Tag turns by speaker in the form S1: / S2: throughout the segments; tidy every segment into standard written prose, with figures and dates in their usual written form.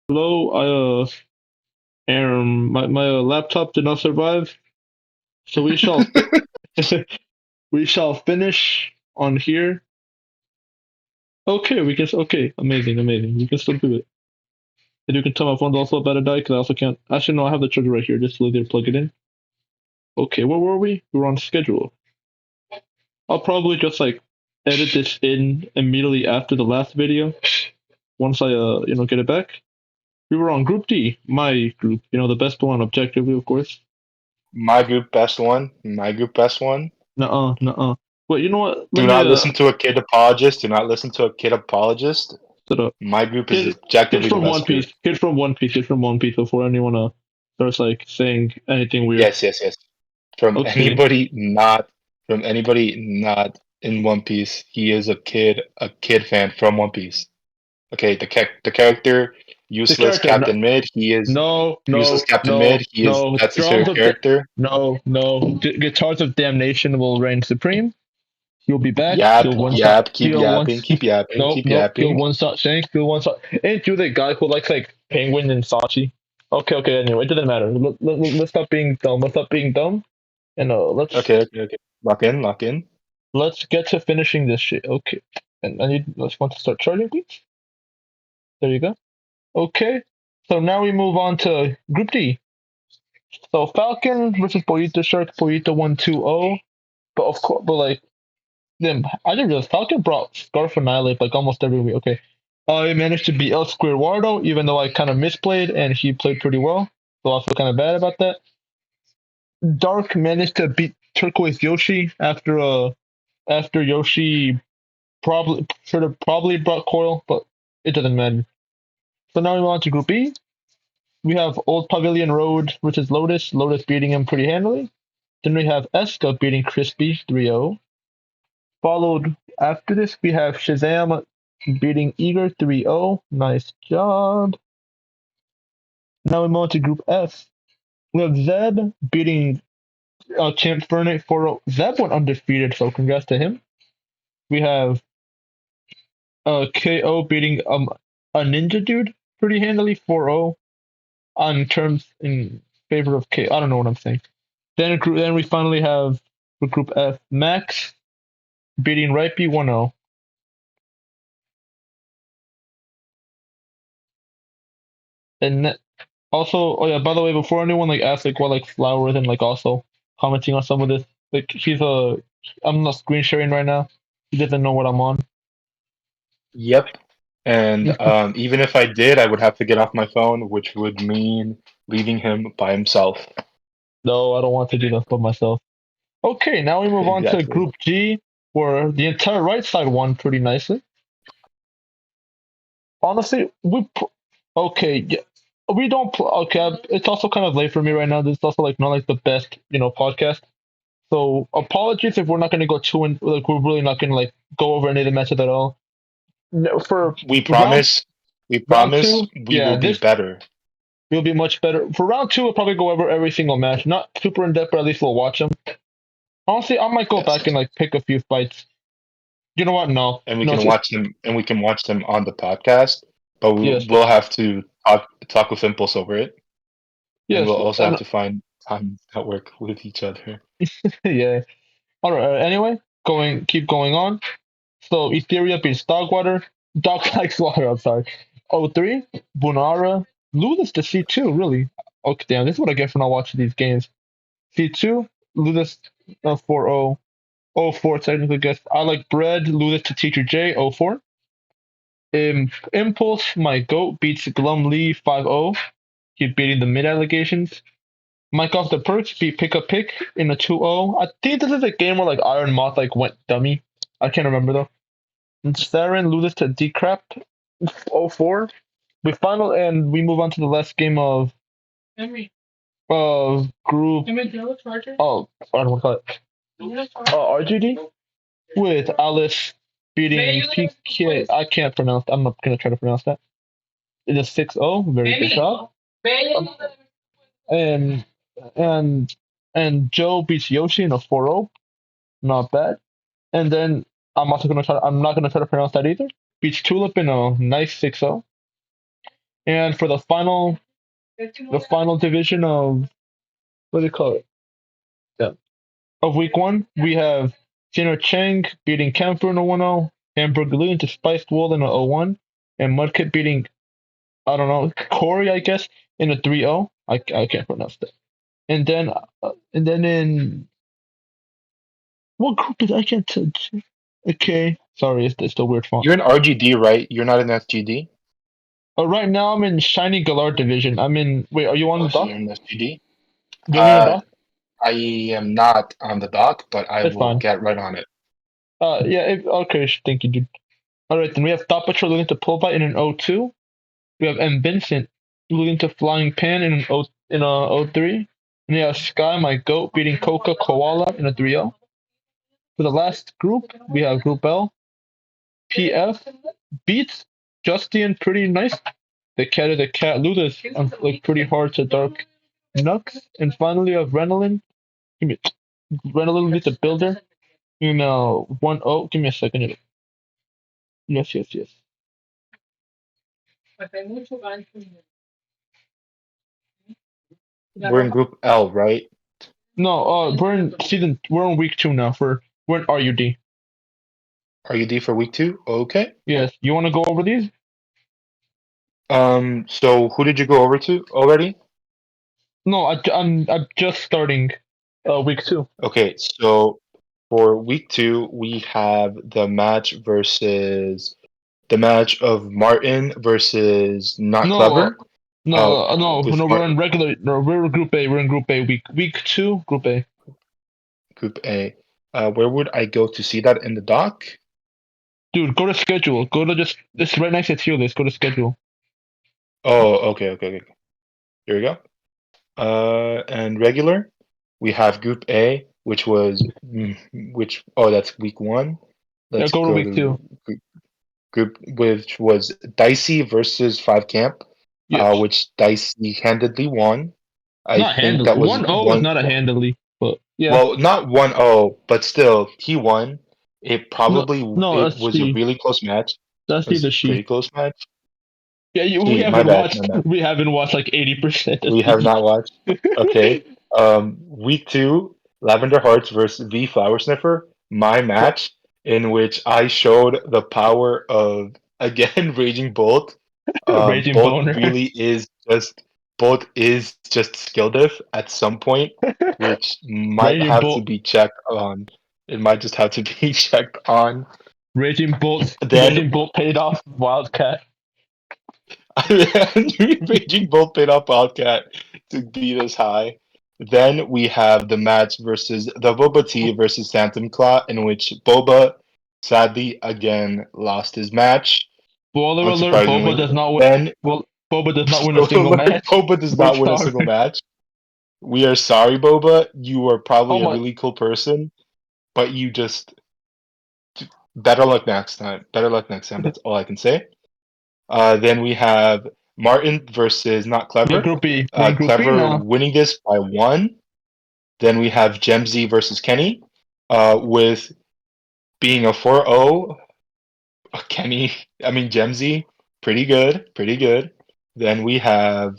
S1: Hello, my laptop did not survive, so we shall finish on here. Okay, okay, amazing. We can still do it. And you can tell my phone's also about to die because I also can't. Actually, no, I have the charger right here. Just later plug it in. Okay, where were we? We were on schedule. I'll probably just like edit this in immediately after the last video once I get it back. We were on Group D, my group. The best one objectively, of course.
S2: My group best one. My group best one.
S1: Nuh-uh, nuh-uh. Wait, you know what? Let
S2: Do
S1: me
S2: not listen to a kid apologist. Do not listen to a kid apologist.
S1: set up.
S2: My group is
S1: Kid, kid
S2: objectively the
S1: from One
S2: best group.
S1: Piece. Kid from One Piece. Before anyone starts like saying anything weird.
S2: Yes. From
S1: Okay,
S2: anybody not in One Piece. He is a kid fan from One Piece. Okay, the character
S1: the
S2: useless
S1: character. No,
S2: Captain Mid. He is
S1: no,
S2: useless
S1: no,
S2: Captain
S1: no,
S2: Mid. He is
S1: no.
S2: that's his
S1: Drums
S2: favorite
S1: of
S2: character.
S1: no, no. Guitars of Damnation will reign supreme. He'll be back.
S2: Yap,
S1: He'll one shot.
S2: yap, keep
S1: He'll one.
S2: yapping, keep yapping,
S1: Nope,
S2: keep
S1: nope. He'll
S2: yapping.
S1: one shot Shanks. He'll one shot. Ain't you the guy who likes like Penguin and Sachi? Okay. Anyway, it doesn't matter. Let's stop being dumb. Let's stop being dumb. And
S2: Okay. Lock in.
S1: let's get to finishing this shit. Okay. And I need. Let's want to start charging, please. There you go. Okay. So now we move on to Group D. So Falcon versus Boita Shark. Boita 1-2-0. But of course, but like then I didn't realize Falcon brought Scarf Annihilate like almost every week. Okay. I managed to beat L Square Wardo, even though I kind of misplayed and he played pretty well. So I feel kind of bad about that. Dark managed to beat Turquoise Yoshi after Yoshi probably should have probably brought Coil, but it doesn't matter. So now we move on to Group B. We have Old Pavilion Road versus Lotus. Lotus beating him pretty handily. Then we have Eska beating Crispy 3-0. Followed after this, we have Shazam beating Eager 3-0. Nice job. Now we move on to Group F. We have Zeb beating Champ Fernate 4-0. Zeb went undefeated, so congrats to him. We have KO beating a Ninja Dude pretty handily 4-0 on terms in favor of K. I don't know what I'm saying. Then we finally have for Group F Max beating Ripey 1-0. And also, oh yeah, by the way, before anyone like asks like what like flowers and like also commenting on some of this, like I'm not screen sharing right now. He doesn't know what I'm on.
S2: Yep. And even if I did, I would have to get off my phone, which would mean leaving him by himself.
S1: No, I don't want to do that for myself. Okay, now we move on to
S2: Exactly.
S1: Group G, where the entire right side won pretty nicely. Honestly, okay, yeah, we don't. Okay, it's also kind of late for me right now. This is also like not like the best podcast. So apologies if we're not going to go too in. Like we're really not going to like go over any of the matches at all. No, for
S2: We
S1: round
S2: promise. We
S1: round
S2: promise
S1: two,
S2: we will
S1: yeah,
S2: be
S1: this
S2: better.
S1: will be much better. For round two, we'll probably go over every single match. Not super in depth, but at least we'll watch them. Honestly, I might go back and
S2: Yes.
S1: like pick a few fights. You know what? No,
S2: And we
S1: no,
S2: can watch them and we can watch them on the podcast, but
S1: yes,
S2: we'll have to talk with Impulse over it. And
S1: yes,
S2: we'll also have
S1: and
S2: to find time that work with each other.
S1: yeah. All right. Anyway, keep going on. So Etheria beats Dogwater. Dog likes water. I'm sorry. O3, Bunara loses to C2. Really? Okay, damn. This is what I get for not watching these games. C2 loses 4-0. 0-4 technically. Guess I like bread. Loses to Teacher J. 0-4. Impulse, my goat, beats Glum Lee 5-0. Keep beating the mid allegations. Mike off the perks beat Pick Up Pick in a 2-0. I think this is a game where like Iron Moth like went dummy. I can't remember though. And Saren loses to Decrap 0-4. We move on to the last game of group I don't want to call it RGD with Alice beating PK. I can't pronounce. I'm not gonna try to pronounce that. It is 6-0. Very good job. And and and Joe beats Yoshi in a 4-0. Not bad. And then I'm not gonna try to pronounce that either. Beats Tulip in a nice 6-0. And for the final division of what do you call it? Yeah. Of week one, we have Jino Chang beating Camphor in a 1-0, Hamburg Lee into Spiced Wool in a 0-1, and Mudkip beating I don't know Corey I guess in a 3-0. I can't pronounce that. And then in what group is I can't touch? Okay, sorry, it's the weird font.
S2: You're in RGD, right? You're not in SGD.
S1: Right now I'm in Shiny Galar division. I'm in. Wait, are you on
S2: Oh,
S1: the
S2: so
S1: dock?
S2: you're in SGD.
S1: You're on the
S2: Uh,
S1: dock?
S2: I am not on the dock, but I
S1: It's
S2: will
S1: fine.
S2: get right on it.
S1: Yeah. Okay. Thank you, dude. All right, then we have Thought Patrol looking to Pulvite in an 0-2. We have M Vincent losing to Flying Pan in a 0-3. And we have Sky, my goat, beating Coca Koala in a 3-0. For the last group, we have Group L. PF beats Justian pretty nice. The cat loses like pretty hard to Dark Nux. And finally, we have Renalyn. Give me Renalyn beats the Builder. 1-0. Give me a second. Yes, yes, yes.
S2: We're in Group L, right?
S1: No, we're on week two now. We're in RUD.
S2: RUD for week 2. Okay.
S1: Yes, you want to go over these?
S2: So who did you go over to already?
S1: No, I'm just starting week two.
S2: Okay, so for week 2, we have the match of Martin versus Not
S1: No,
S2: Clever.
S1: no.
S2: With
S1: We're in regular. No, we're in Group A. We're in Group A. Week two, Group A.
S2: Group A. Where would I go to see that in the doc?
S1: Dude, go to schedule. Go to just this right next to tier list. Go to schedule.
S2: Oh, okay. Here we go. And regular, we have Group A, that's week 1.
S1: Yeah,
S2: Let's
S1: go to
S2: go
S1: week two.
S2: to group, which was Dicey versus 5 Camp,
S1: Yes.
S2: which Dicey handedly won. I
S1: Not
S2: think
S1: handily.
S2: that was
S1: 1-0 is
S2: one.
S1: not a handily, but yeah.
S2: Well, not 1-0, but still, he won.
S1: No, no,
S2: It
S1: that's
S2: was a
S1: she.
S2: really close match.
S1: That's
S2: It was
S1: the
S2: a pretty
S1: she.
S2: close match.
S1: Yeah, we
S2: She, my
S1: haven't
S2: bad, my
S1: watched.
S2: bad.
S1: We haven't watched like 80% of
S2: We have
S1: these.
S2: not watched. Okay. Week 2, Lavender Hearts versus V Flower Sniffer. My match in which I showed the power of again Raging Bolt.
S1: Raging boner.
S2: Bolt is just skill diff at some point, which might
S1: Raging
S2: have to
S1: bolt.
S2: be checked on. It might just have to be checked on.
S1: Raging bolt.
S2: Then
S1: Raging bolt paid off. Wildcat.
S2: Raging Bull paid off Wildcat to beat us high. Then we have the match versus the Boba Tea versus Phantom Claw, in which Boba sadly again lost his match,
S1: Spoiler alert: Boba
S2: unsurprisingly.
S1: does not win.
S2: Then
S1: Well, Boba does not win a
S2: spoiler
S1: single
S2: alert,
S1: match.
S2: Boba does
S1: We're
S2: not win a single
S1: sorry.
S2: match. We are sorry, Boba. You are
S1: Oh
S2: probably a
S1: my!
S2: really cool person, but you just better luck next time. Better luck next time. That's all I can say. Then we have Martin versus Not
S1: Yeah,
S2: Clever.
S1: Group B. We're in Group B
S2: Clever
S1: now.
S2: winning this by 1. Then we have Gemzy versus Kenny, with being a 4-0. Gemzy, pretty good, pretty good. Then we have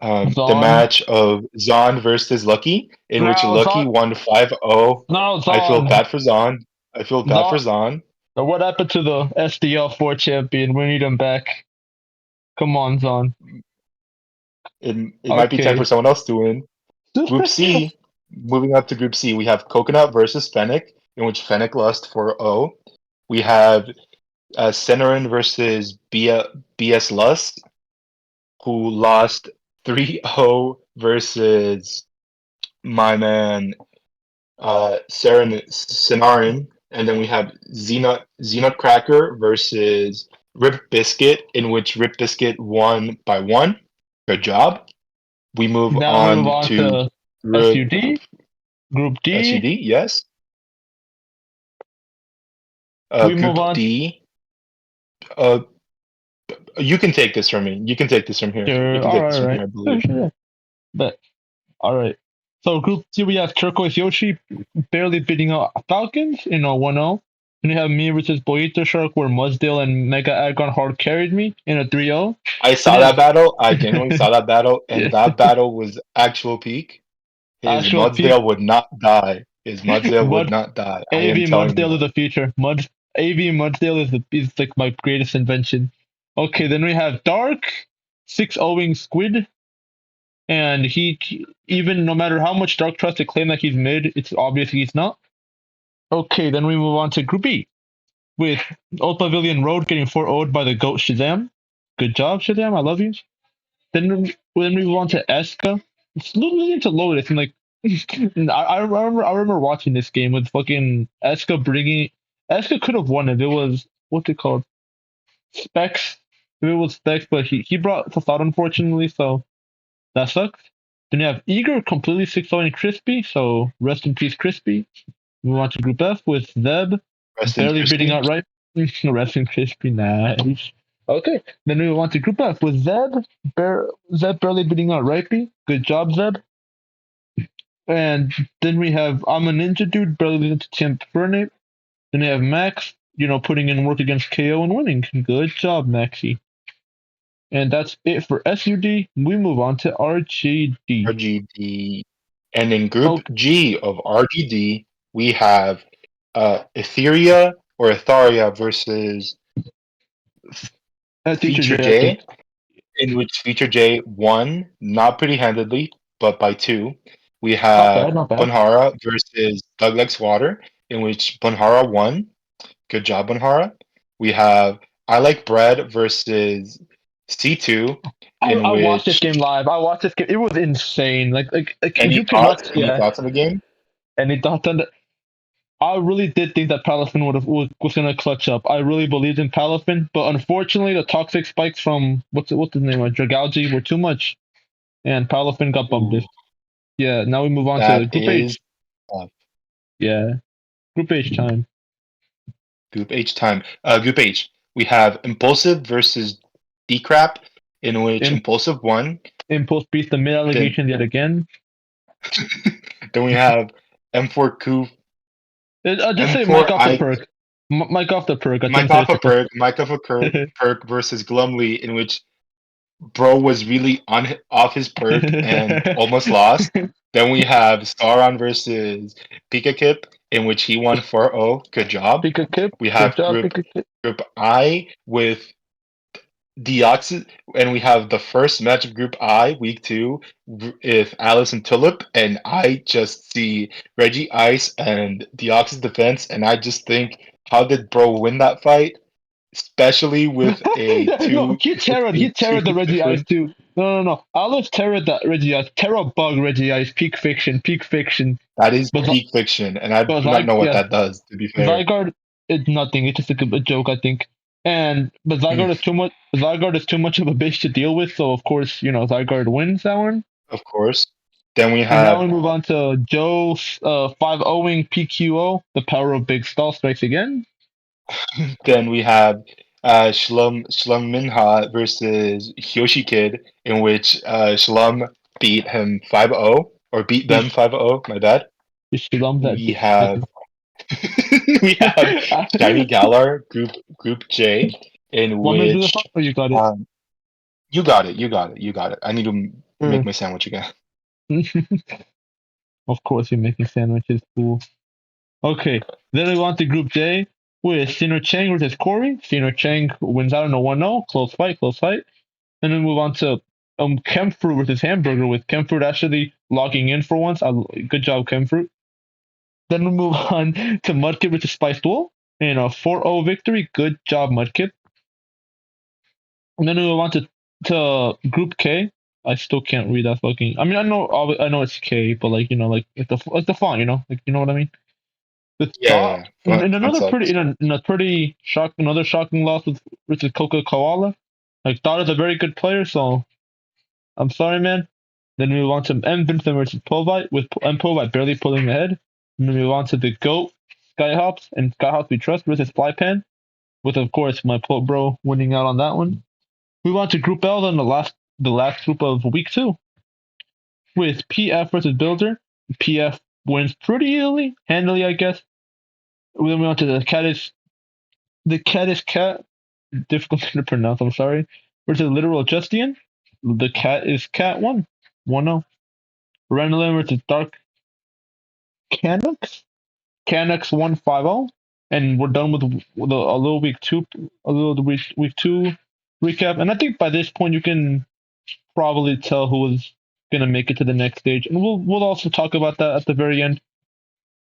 S2: the
S1: Zon.
S2: match of Zon versus Lucky, in which
S1: No,
S2: Lucky
S1: Zon.
S2: won 5-0.
S1: No,
S2: I feel
S1: Zon.
S2: bad for Zon. I feel bad for
S1: Zon.
S2: Zon.
S1: What happened to the SDL 4 champion? We need him back. Come on, Zon.
S2: It might be time for
S1: Okay.
S2: someone else to win. Group C, moving up to Group C, we have Coconut versus Fennec, in which Fennec lost 4-0. We have Cenarin versus BS Lust, who lost 3-0 versus my man Cenarin. And then we have Xenut Cracker versus Rip Biscuit, in which Rip Biscuit won by 1. Good job. We move
S1: Now we move
S2: on
S1: on
S2: to
S1: to
S2: Group
S1: SUD, Group D.
S2: SUD, yes.
S1: We move
S2: Group
S1: on.
S2: D. Uh, you can take this from me. You can take this from here. You can
S1: All
S2: take
S1: right,
S2: this
S1: all
S2: from
S1: right.
S2: here, I
S1: Sure,
S2: believe.
S1: sure. But all right. So Group D, we have Turquoise Yoshi barely beating out Falcons in a 1-0. Then you have me versus Boito Shark, where Mudsdale and Mega Agon hard carried me in a 3-0.
S2: I
S1: Then
S2: saw
S1: you
S2: that
S1: have
S2: battle. I genuinely saw that battle, and
S1: yeah,
S2: that battle was actual peak. His
S1: actual peak
S2: Mudsdale would not die. His Mudsdale would
S1: Mud
S2: not die. I am
S1: AV
S2: telling
S1: Mudsdale
S2: you.
S1: is the future. AV Mudsdale is like my greatest invention. Okay, then we have Dark, 6-0ing Squid, and even no matter how much Dark tries to claim that he's mid, it's obvious he's not. Okay, then we move on to Group E with Old Pavilion Road getting 4-0'd by the GOAT Shazam. Good job, Shazam. I love you. Then we move on to Eska. It's losing to Lotus. And like, I remember watching this game with fucking Eska bringing. Eska could have won if it was what's it called Specs. If it was Specs, but he brought Facade unfortunately, so that sucks. Then you have Eager completely 6-0 Crispy, so rest in peace Crispy. We move on to Group F with Zeb
S2: Rest in
S1: barely beating
S2: crispy.
S1: out right. Rest in Crispy, nice. Okay, then we want to Group F with Zeb barely beating out Ripey. Good job, Zeb. And then we have I'm a Ninja Dude barely losing to Champ Fernate. Then we have Max, putting in work against KO and winning. Good job, Maxi. And that's it for SUD. We move on to RGD.
S2: RGD. And in Group
S1: Oh,
S2: G of RGD, we have Etheria or Etharia versus
S1: Teacher
S2: Feature
S1: J, I think.
S2: J, in which Feature J won, not pretty handedly, but by 2. We
S1: Not bad,
S2: have
S1: not bad.
S2: Bunhara versus Doug Likes Water, in which Bunhara won. Good job, Bunhara. We have I Like Bread versus C2, in
S1: I watched this
S2: which
S1: game live. I watched this game. It was insane. Like
S2: any
S1: you
S2: thoughts?
S1: cannot.
S2: Any
S1: Yeah,
S2: thoughts on the game?
S1: and it thought that I really did think that Palafin was gonna clutch up. I really believed in Palafin, but unfortunately, the toxic spikes from what's his name, Dragalji, were too much, and Palafin got
S2: Ooh,
S1: bumdiffed. Yeah, now we move on to
S2: that
S1: Group
S2: is
S1: H.
S2: uh,
S1: Yeah, Group H time.
S2: Group H time. Group H. We have Impulsive versus Decrap, in which
S1: Im-
S2: Impulsive won.
S1: Impulse beats the mid
S2: Then
S1: allegation yet again.
S2: then we have M4
S1: I'll just say Mike off the
S2: M4I
S1: perk. Mike off the perk. I
S2: Mike
S1: shouldn't say
S2: off a
S1: it's a
S2: perk, Mike off a perk versus Glumly, in which Bro was really on off his perk and almost lost. Then we have Sauron versus Pika Kip, in which he won 4-0. Good job.
S1: Pick a kip.
S2: We
S1: Good
S2: have
S1: job, pick a kip.
S2: Group I with Deoxys, and we have the first match of Group I, Week 2, with Alice and Tulip, and I just see Reggie Ice and Deoxys defense, and I just think, how did Bro win that fight? Especially with a
S1: No,
S2: two,
S1: he
S2: a two
S1: terrored the Reggie Ice
S2: different.
S1: too. No. Olive terrored that Reggie Ice. Terror bug Reggie Ice. Peak fiction. Peak fiction.
S2: That is
S1: But
S2: peak fiction, and I
S1: but
S2: do not know what
S1: yeah,
S2: that does. To be fair,
S1: Zygarde is nothing. It's just a joke, I think. But
S2: Mm,
S1: Zygarde is too much. Zygarde is too much of a bitch to deal with. So of course, Zygarde wins that one.
S2: of course. Then we
S1: And now
S2: have
S1: we move on to Joe 5-0ing PQO. The power of Big Stall strikes again.
S2: then we have Shlum Minha versus Hyoshi Kid, in which Shlum beat him 5-0, or beat them
S1: Just
S2: 5-0. My bad.
S1: just lump that
S2: We
S1: bitch.
S2: have we have Shiny Galar Group J, in
S1: Want me to do the front?
S2: which
S1: Or you got it?
S2: um, you got it, you got it, you got it. I need to make
S1: Sure.
S2: my sandwich again.
S1: Of course, you're making sandwiches, fool. Okay, then we want to Group J with Sinner Chang versus Corey. Sinner Chang wins out in a 1-0. Close fight, close fight. Then we move on to Kemfruit versus Hamburger with Kemfruit actually logging in for once. Good job, Kemfruit. Then we move on to Mudkip versus Spiced Wolf in a 4-0 victory. Good job, Mudkip. And then we move on to Group K. I still can't read that fucking. I mean, I know it's K, but like the font, like you know what I mean. The
S2: Yeah,
S1: thought
S2: yeah.
S1: in
S2: Fun
S1: another pretty
S2: sucks.
S1: in a pretty another shocking loss with versus Coca Koala. Like Thought is a very good player, so I'm sorry, man. Then we move on to M Vincent versus Povite with M Povite barely pulling ahead. And then we move on to the GOAT Skyhops and Skyhops We Trust versus Flypan, with of course my bro winning out on that one. We move on to Group L, then the last group of week 2 with PF versus Builder. PF wins pretty easily, handily, I guess. Then we on to the cat is cat. Difficult to pronounce. I'm sorry. Versus literal Justian. The cat is cat 1-0. Renelin versus Dark Canucks. Canucks 1-5-0. And we're done with a little week two recap. And I think by this point you can probably tell who is gonna make it to the next stage. And we'll also talk about that at the very end.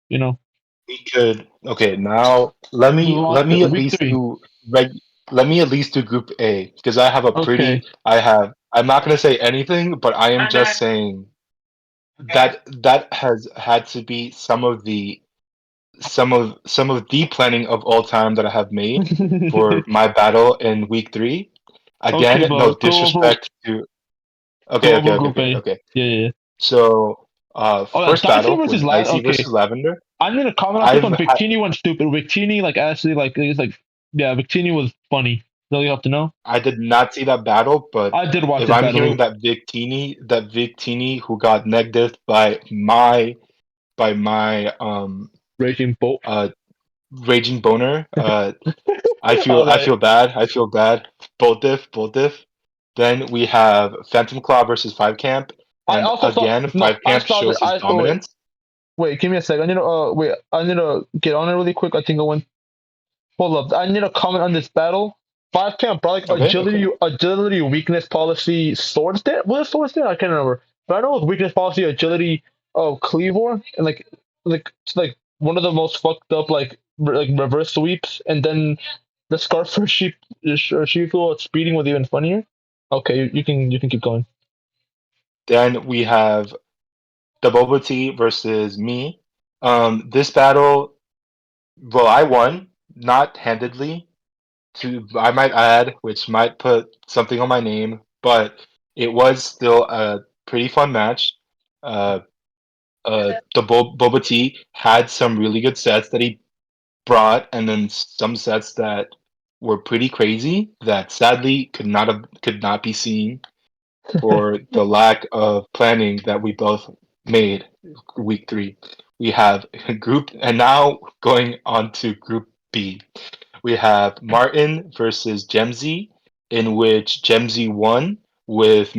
S1: You know,
S2: We could. Okay, now let
S1: move
S2: me
S1: on
S2: let
S1: to
S2: me at
S1: week
S2: least
S1: three.
S2: do reg. Let me at least do Group A because I have a
S1: Okay.
S2: pretty. I have. I'm not gonna say anything, but I am just saying that that has had to be some of the planning of all time that I have made for my battle in week 3.
S1: Okay,
S2: Again, no
S1: but
S2: disrespect to.
S1: go
S2: Okay, okay,
S1: over
S2: okay,
S1: Group
S2: okay,
S1: A.
S2: okay.
S1: Yeah, yeah, yeah.
S2: So,
S1: Oh, yeah,
S2: first
S1: Dicey
S2: battle
S1: versus
S2: was
S1: Lad.
S2: Dicey
S1: Okay,
S2: versus Lavender.
S1: I'm gonna comment on this
S2: I've
S1: one.
S2: had.
S1: Victini went stupid. Victini, like, actually, like, it's like, yeah, Victini was funny. That's all you have to know.
S2: I did not see that battle, but
S1: I did watch
S2: if
S1: this
S2: I'm hearing
S1: battle.
S2: that Victini who got negative by my
S1: Raging Bolt.
S2: uh raging boner, I feel
S1: All
S2: I
S1: right.
S2: feel bad. I feel bad. Both diff. Then we have Phantom Claw versus Five Camp,
S1: I
S2: and
S1: also saw.
S2: again
S1: No,
S2: Five
S1: I
S2: Camp
S1: saw that.
S2: shows his
S1: Oh wait,
S2: dominance.
S1: wait. Give me a second. I need to. Wait. I need to get on it really quick. I think I went. Hold up. I need to comment on this battle. Five camp brought like
S2: Okay, okay.
S1: agility, weakness policy, sword stand. Was it sword stand? I can't remember. But I know it was weakness policy, agility, cleavor, and like one of the most fucked up like reverse sweeps, and then the scarf for sheep speeding was even funnier. Okay, you can keep going.
S2: Then we have the Boba Tea versus me. This battle, well, I won, not handedly. I might add, which might put something on my name, but it was still a pretty fun match. Uh, Boba Tea had some really good sets that he brought, and then some sets that were pretty crazy that sadly could not be seen for the lack of planning that we both made week 3. We have group, and now going on to Group B. We have Martin versus Gemzy, in which Gemzy won with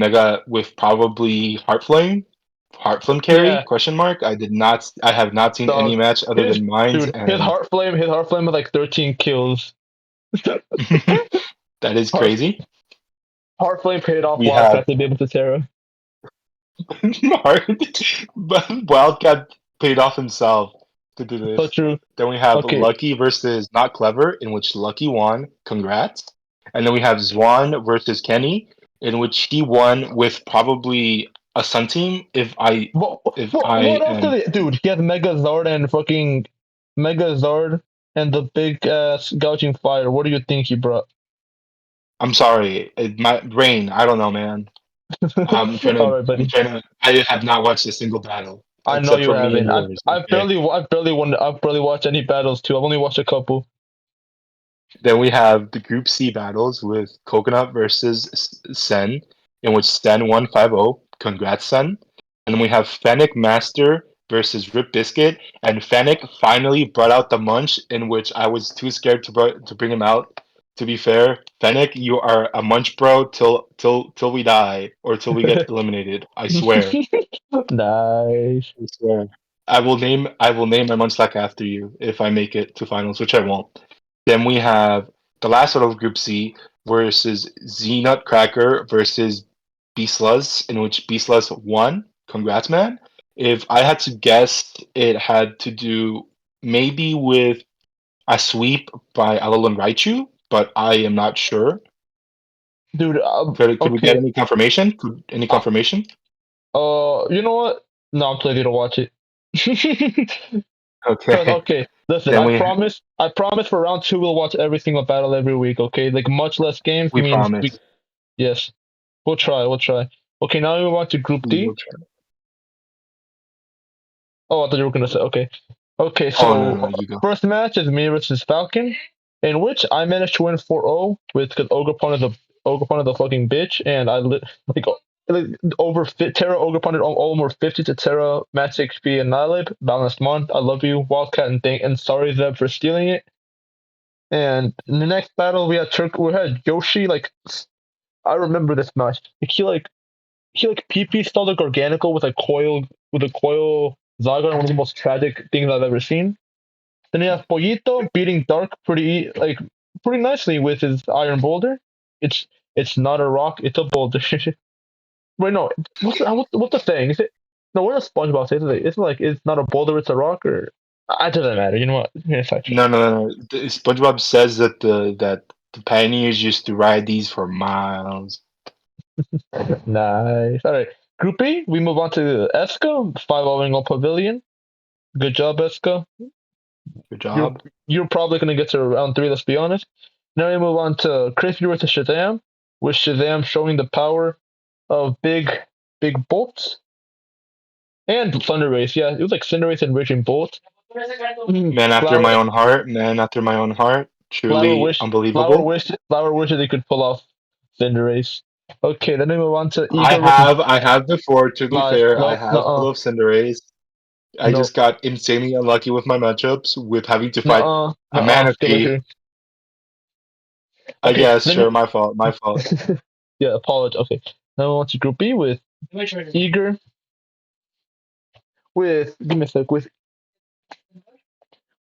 S2: probably Heartflame carry
S1: Yeah,
S2: question mark. I have not seen any
S1: dog.
S2: match other
S1: His
S2: than mine's,
S1: dude,
S2: and
S1: his heart flame with like 13 kills.
S2: that is
S1: Heart
S2: crazy.
S1: Heartflame paid off
S2: We have
S1: Wildcat to be able to Terra.
S2: but Wildcat paid off himself to do
S1: So
S2: this.
S1: true.
S2: Then we have
S1: Okay.
S2: Lucky versus Not Clever, in which Lucky won. Congrats. And then we have Zwan versus Kenny, in which he won with probably a Sun team. If I
S1: What else
S2: am,
S1: did it, dude? He has Mega Zard and fucking Mega Zard and the big ass gouging fire. What do you think he brought?
S2: I'm sorry, my brain. I don't know, man. I'm trying
S1: All
S2: to.
S1: right,
S2: I'm
S1: buddy.
S2: trying to. I have not watched a single battle
S1: I know
S2: except
S1: you
S2: for me and
S1: haven't.
S2: yours. Okay.
S1: I've barely watched any battles too. I've only watched a couple.
S2: Then we have the Group C battles with Coconut versus Sen, in which Sen won 5-0. Congrats, Sen. And then we have Fennec Master versus Rip Biscuit, and Fennec finally brought out the munch, in which I was too scared to bring him out. To be fair, Fennec, you are a munch bro till we die or till we get eliminated. I swear.
S1: Nice.
S2: I swear. I will name my Munchlack after you if I make it to finals, which I won't. Then we have the last out of Group C versus Z Nutcracker versus Beastless, in which Beastless won. Congrats, man. If I had to guess, it had to do maybe with a sweep by Alolan Raichu, but I am not sure.
S1: Dude,
S2: Could we get
S1: okay.
S2: any confirmation? Any
S1: Uh,
S2: confirmation?
S1: you know what? No, I'm totally gonna watch it. Cause
S2: Okay.
S1: okay, listen,
S2: Then
S1: I promise for round two we'll watch every single battle every week. Okay, like much less games
S2: we
S1: means we
S2: promise.
S1: yes, we'll try. Okay, now we move on to Group
S2: We will
S1: D.
S2: try.
S1: Oh, I thought you were gonna say okay. Okay,
S2: Oh no,
S1: so
S2: no, you go.
S1: first match is me versus Falcon, in which I managed to win 4-0 with because Ogerpon is a fucking bitch, and I lit like like, over Terra Ogerpon did almost 50 to Terra Max HP and Nihilib. Balanced Mon. I love you, Wildcat, and sorry Zeb for stealing it. And in the next battle, we had Yoshi. Like, I remember this match. Like, he PP stalled a Garganical with a coil Zygarde, one of the most tragic things I've ever seen. Then you have Pollito beating Dark pretty nicely with his Iron Boulder. It's it's not a rock, it's a boulder. Wait, no, what's the thing? Is it no? What does SpongeBob say? It's not a boulder, it's a rock, or it doesn't matter. You know what? Yeah, fact check.
S2: No. SpongeBob says that the pioneers used to ride these for miles.
S1: Nice. All right, Group B. We move on to Eska, 5-0 on Pavilion. Good job, Eska.
S2: Good
S1: You're
S2: job.
S1: you're probably gonna get to round three. Let's be honest. Now we move on to Chris versus Shazam, with Shazam showing the power of big bolts and Thunder Race. Yeah, it was like Cinder Race and Raging Bolt.
S2: Man after my
S1: Flower
S2: own heart. Man after my own heart.
S1: Flower
S2: Truly
S1: wish
S2: unbelievable.
S1: Flower wishes they could pull off Cinder Race. Okay, then we move on to Ego versus
S2: I have before. To be
S1: Live.
S2: fair, I
S1: Nope,
S2: have
S1: nuh-uh,
S2: pulled up Cinderace. I
S1: nope,
S2: just got insanely unlucky with my matchups with having to fight a
S1: Skip it
S2: Manaphy.
S1: here.
S2: I
S1: Okay,
S2: guess,
S1: then
S2: sure, my fault, my fault.
S1: yeah, apologize. Okay, now we want to Group B with Eager with give me a sec with.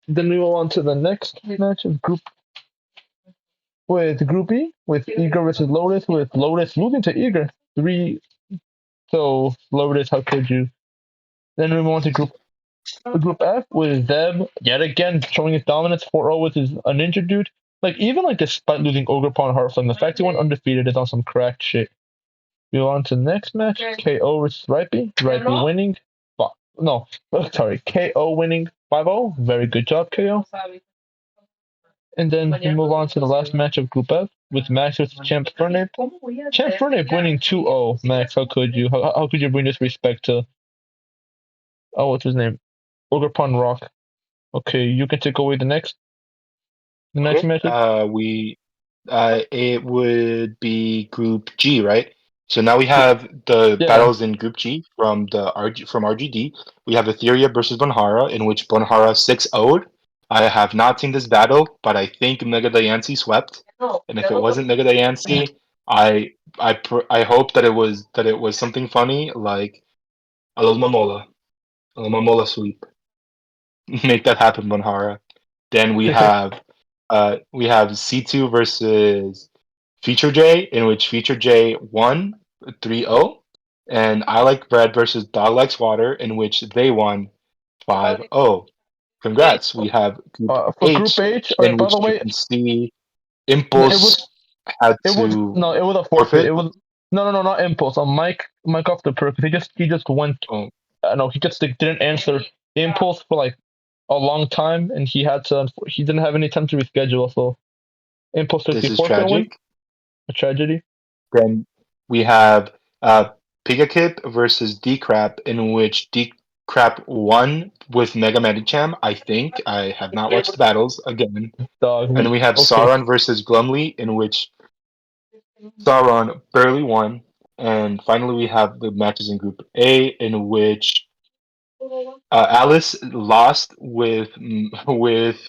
S1: Then we move on to the next match of Group E with Eager versus Lotus with Lotus losing to Eager 3. So Lotus, how could you? Then we move on to Group F with Zeb yet again showing his dominance 4-0 with his a ninja dude. Like even like despite losing Ogerpon Heartflame, the fact he went undefeated is on some cracked shit. We go on to the next match, KO versus Ripey. Ripey winning. No, sorry, KO winning 5-0. Very good job, KO. And then we move on to the last match of Group F with Max versus Champ Fernape. Champ Fernape winning 2-0. Max, how could you? How could you bring disrespect to what's his name? Ogerpon Rock. Okay, you can take away the next
S2: Okay.
S1: matches.
S2: It would be Group G, right? So now we have the
S1: Yeah,
S2: battles in Group G from RGD. We have Etheria versus Bonhara, in which Bonhara 6-0'd. I have not seen this battle, but I think Mega Diancie swept. And if it wasn't Mega Diancie, I hope that it was something funny like a little Mamola sweep. Make that happen, Bonhara. Then we have C2 versus Feature J, in which Feature J won 3-0, and I Like Bread versus Dog Likes Water, in which they won 5-0. Congrats. We have Group
S1: for Group
S2: H,
S1: H. All right.
S2: in
S1: By the
S2: which you
S1: way,
S2: can see
S1: it was
S2: Impulse had to
S1: no, it was a forfeit. It
S2: forfeit.
S1: was no, not Impulse. Mike off the perk. He just went.
S2: Oh,
S1: No, he just like, didn't answer Impulse for like a long time, and he didn't have any time to reschedule. So Impulse took
S2: this
S1: the
S2: is
S1: forfeit win.
S2: tragic.
S1: A tragedy.
S2: Then we have Pigakip versus D-Crap, in which D-Crap won with Mega Medicham, I think. I have not watched the battles again.
S1: Dog.
S2: And we have
S1: Okay.
S2: Sauron versus Glumly, in which Sauron barely won. And finally, we have the matches in Group A, in which Alice lost with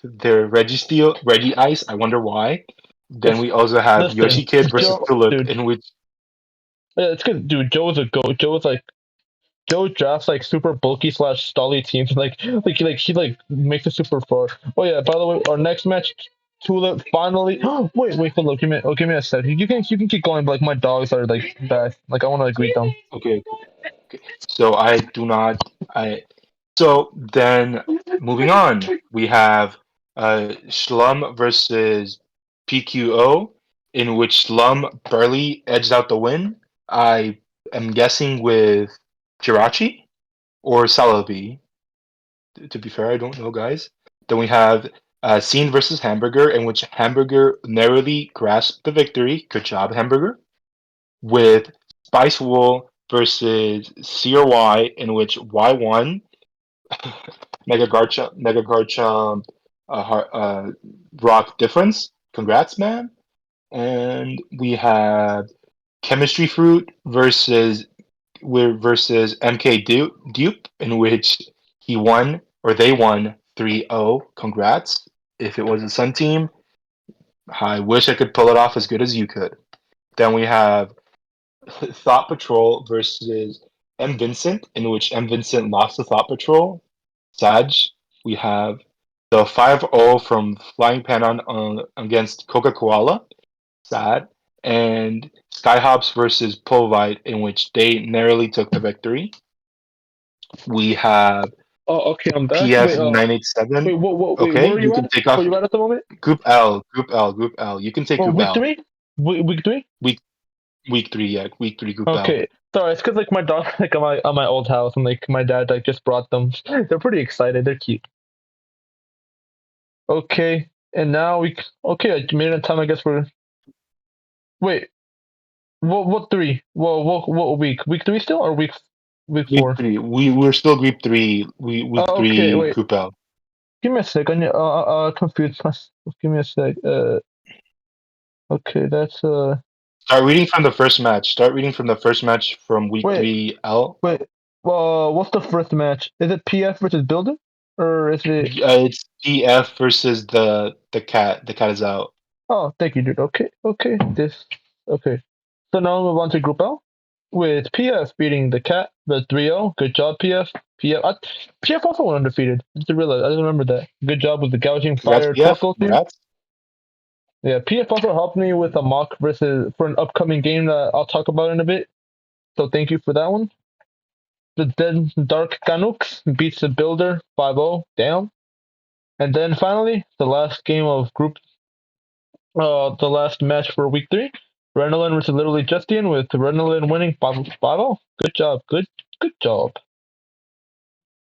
S2: their Reggie Ice. I wonder why. Then
S1: Yes.
S2: we also have
S1: Listen,
S2: Yoshi Kid versus
S1: Joe,
S2: Tulip,
S1: dude.
S2: in which
S1: Yeah, it's good, dude. Joe's a goat. Joe drafts like super bulky slash stolly teams. He makes it super far. Oh yeah. By the way, our next match, Tulip finally. Wait, hold on. Give me a sec. You can keep going. But like my dogs are like bad. Like I want to greet them.
S2: okay, so I do not. I so then moving on, we have Schlum versus PQO, in which Schlum barely edged out the win. I am guessing with Jirachi or Salabi. To be fair, I don't know, guys. Then we have Scene versus Hamburger, in which Hamburger narrowly grasped the victory. Good job, Hamburger. With Spice Wool versus CRY, in which Y won. Mega Garchomp, Rock difference. Congrats, man. And we have Chemistry Fruit versus MK Dupe, in which he won or they won 3-0. Congrats. If it was a Sun team, I wish I could pull it off as good as you could. Then we have Thought Patrol versus M. Vincent, in which M. Vincent lost to Thought Patrol. Sag, we have the 5-0 from Flying Panon against Coca Cola. Sad. And Skyhops versus Polvite, in which they narrowly took the victory. We have
S1: Oh, okay, I'm back.
S2: PF 987.
S1: Wait, where
S2: Okay,
S1: are
S2: you
S1: you
S2: can
S1: at?
S2: take
S1: Where
S2: off
S1: you at the moment?
S2: Group L. You can take
S1: Oh,
S2: Group
S1: week
S2: L.
S1: three? Week three?
S2: Week week three, yeah, week three, Group L.
S1: Okay. Sorry, it's because like my dog like on my old house and like my dad like just brought them. They're pretty excited. They're cute. Okay, and now okay. I made it in time. I guess we're wait. What three? What week? Week three still or week
S2: Week
S1: four?
S2: three. We're still Group three. Week
S1: Oh, okay.
S2: three,
S1: Wait.
S2: Group L.
S1: Give me a sec. I need, confused myself. Give me a sec. Okay. That's
S2: Start reading from the first match. Start reading from the first match from week
S1: wait.
S2: three L.
S1: Wait. What's the first match? Is it PF versus Builder, or is it?
S2: It's PF versus the cat. The cat is out.
S1: Oh, thank you, dude. Okay, okay. Okay. So now we move on to Group L with PF beating the Cat, the 3-0. Good job, PF. PF also went undefeated. I just realized. I didn't remember that. Good job with the Gouging
S2: Congrats,
S1: Fire
S2: PF.
S1: Torkoal team.
S2: Congrats.
S1: Yeah, PF also helped me with a mock versus for an upcoming game that I'll talk about in a bit. So thank you for that one. The then Dark Canucks beats the Builder 5-0 down. And then finally, the last game of Group the last match for week three. Renelin versus literally Justian with Renelin winning 5-0. Good job. Good job.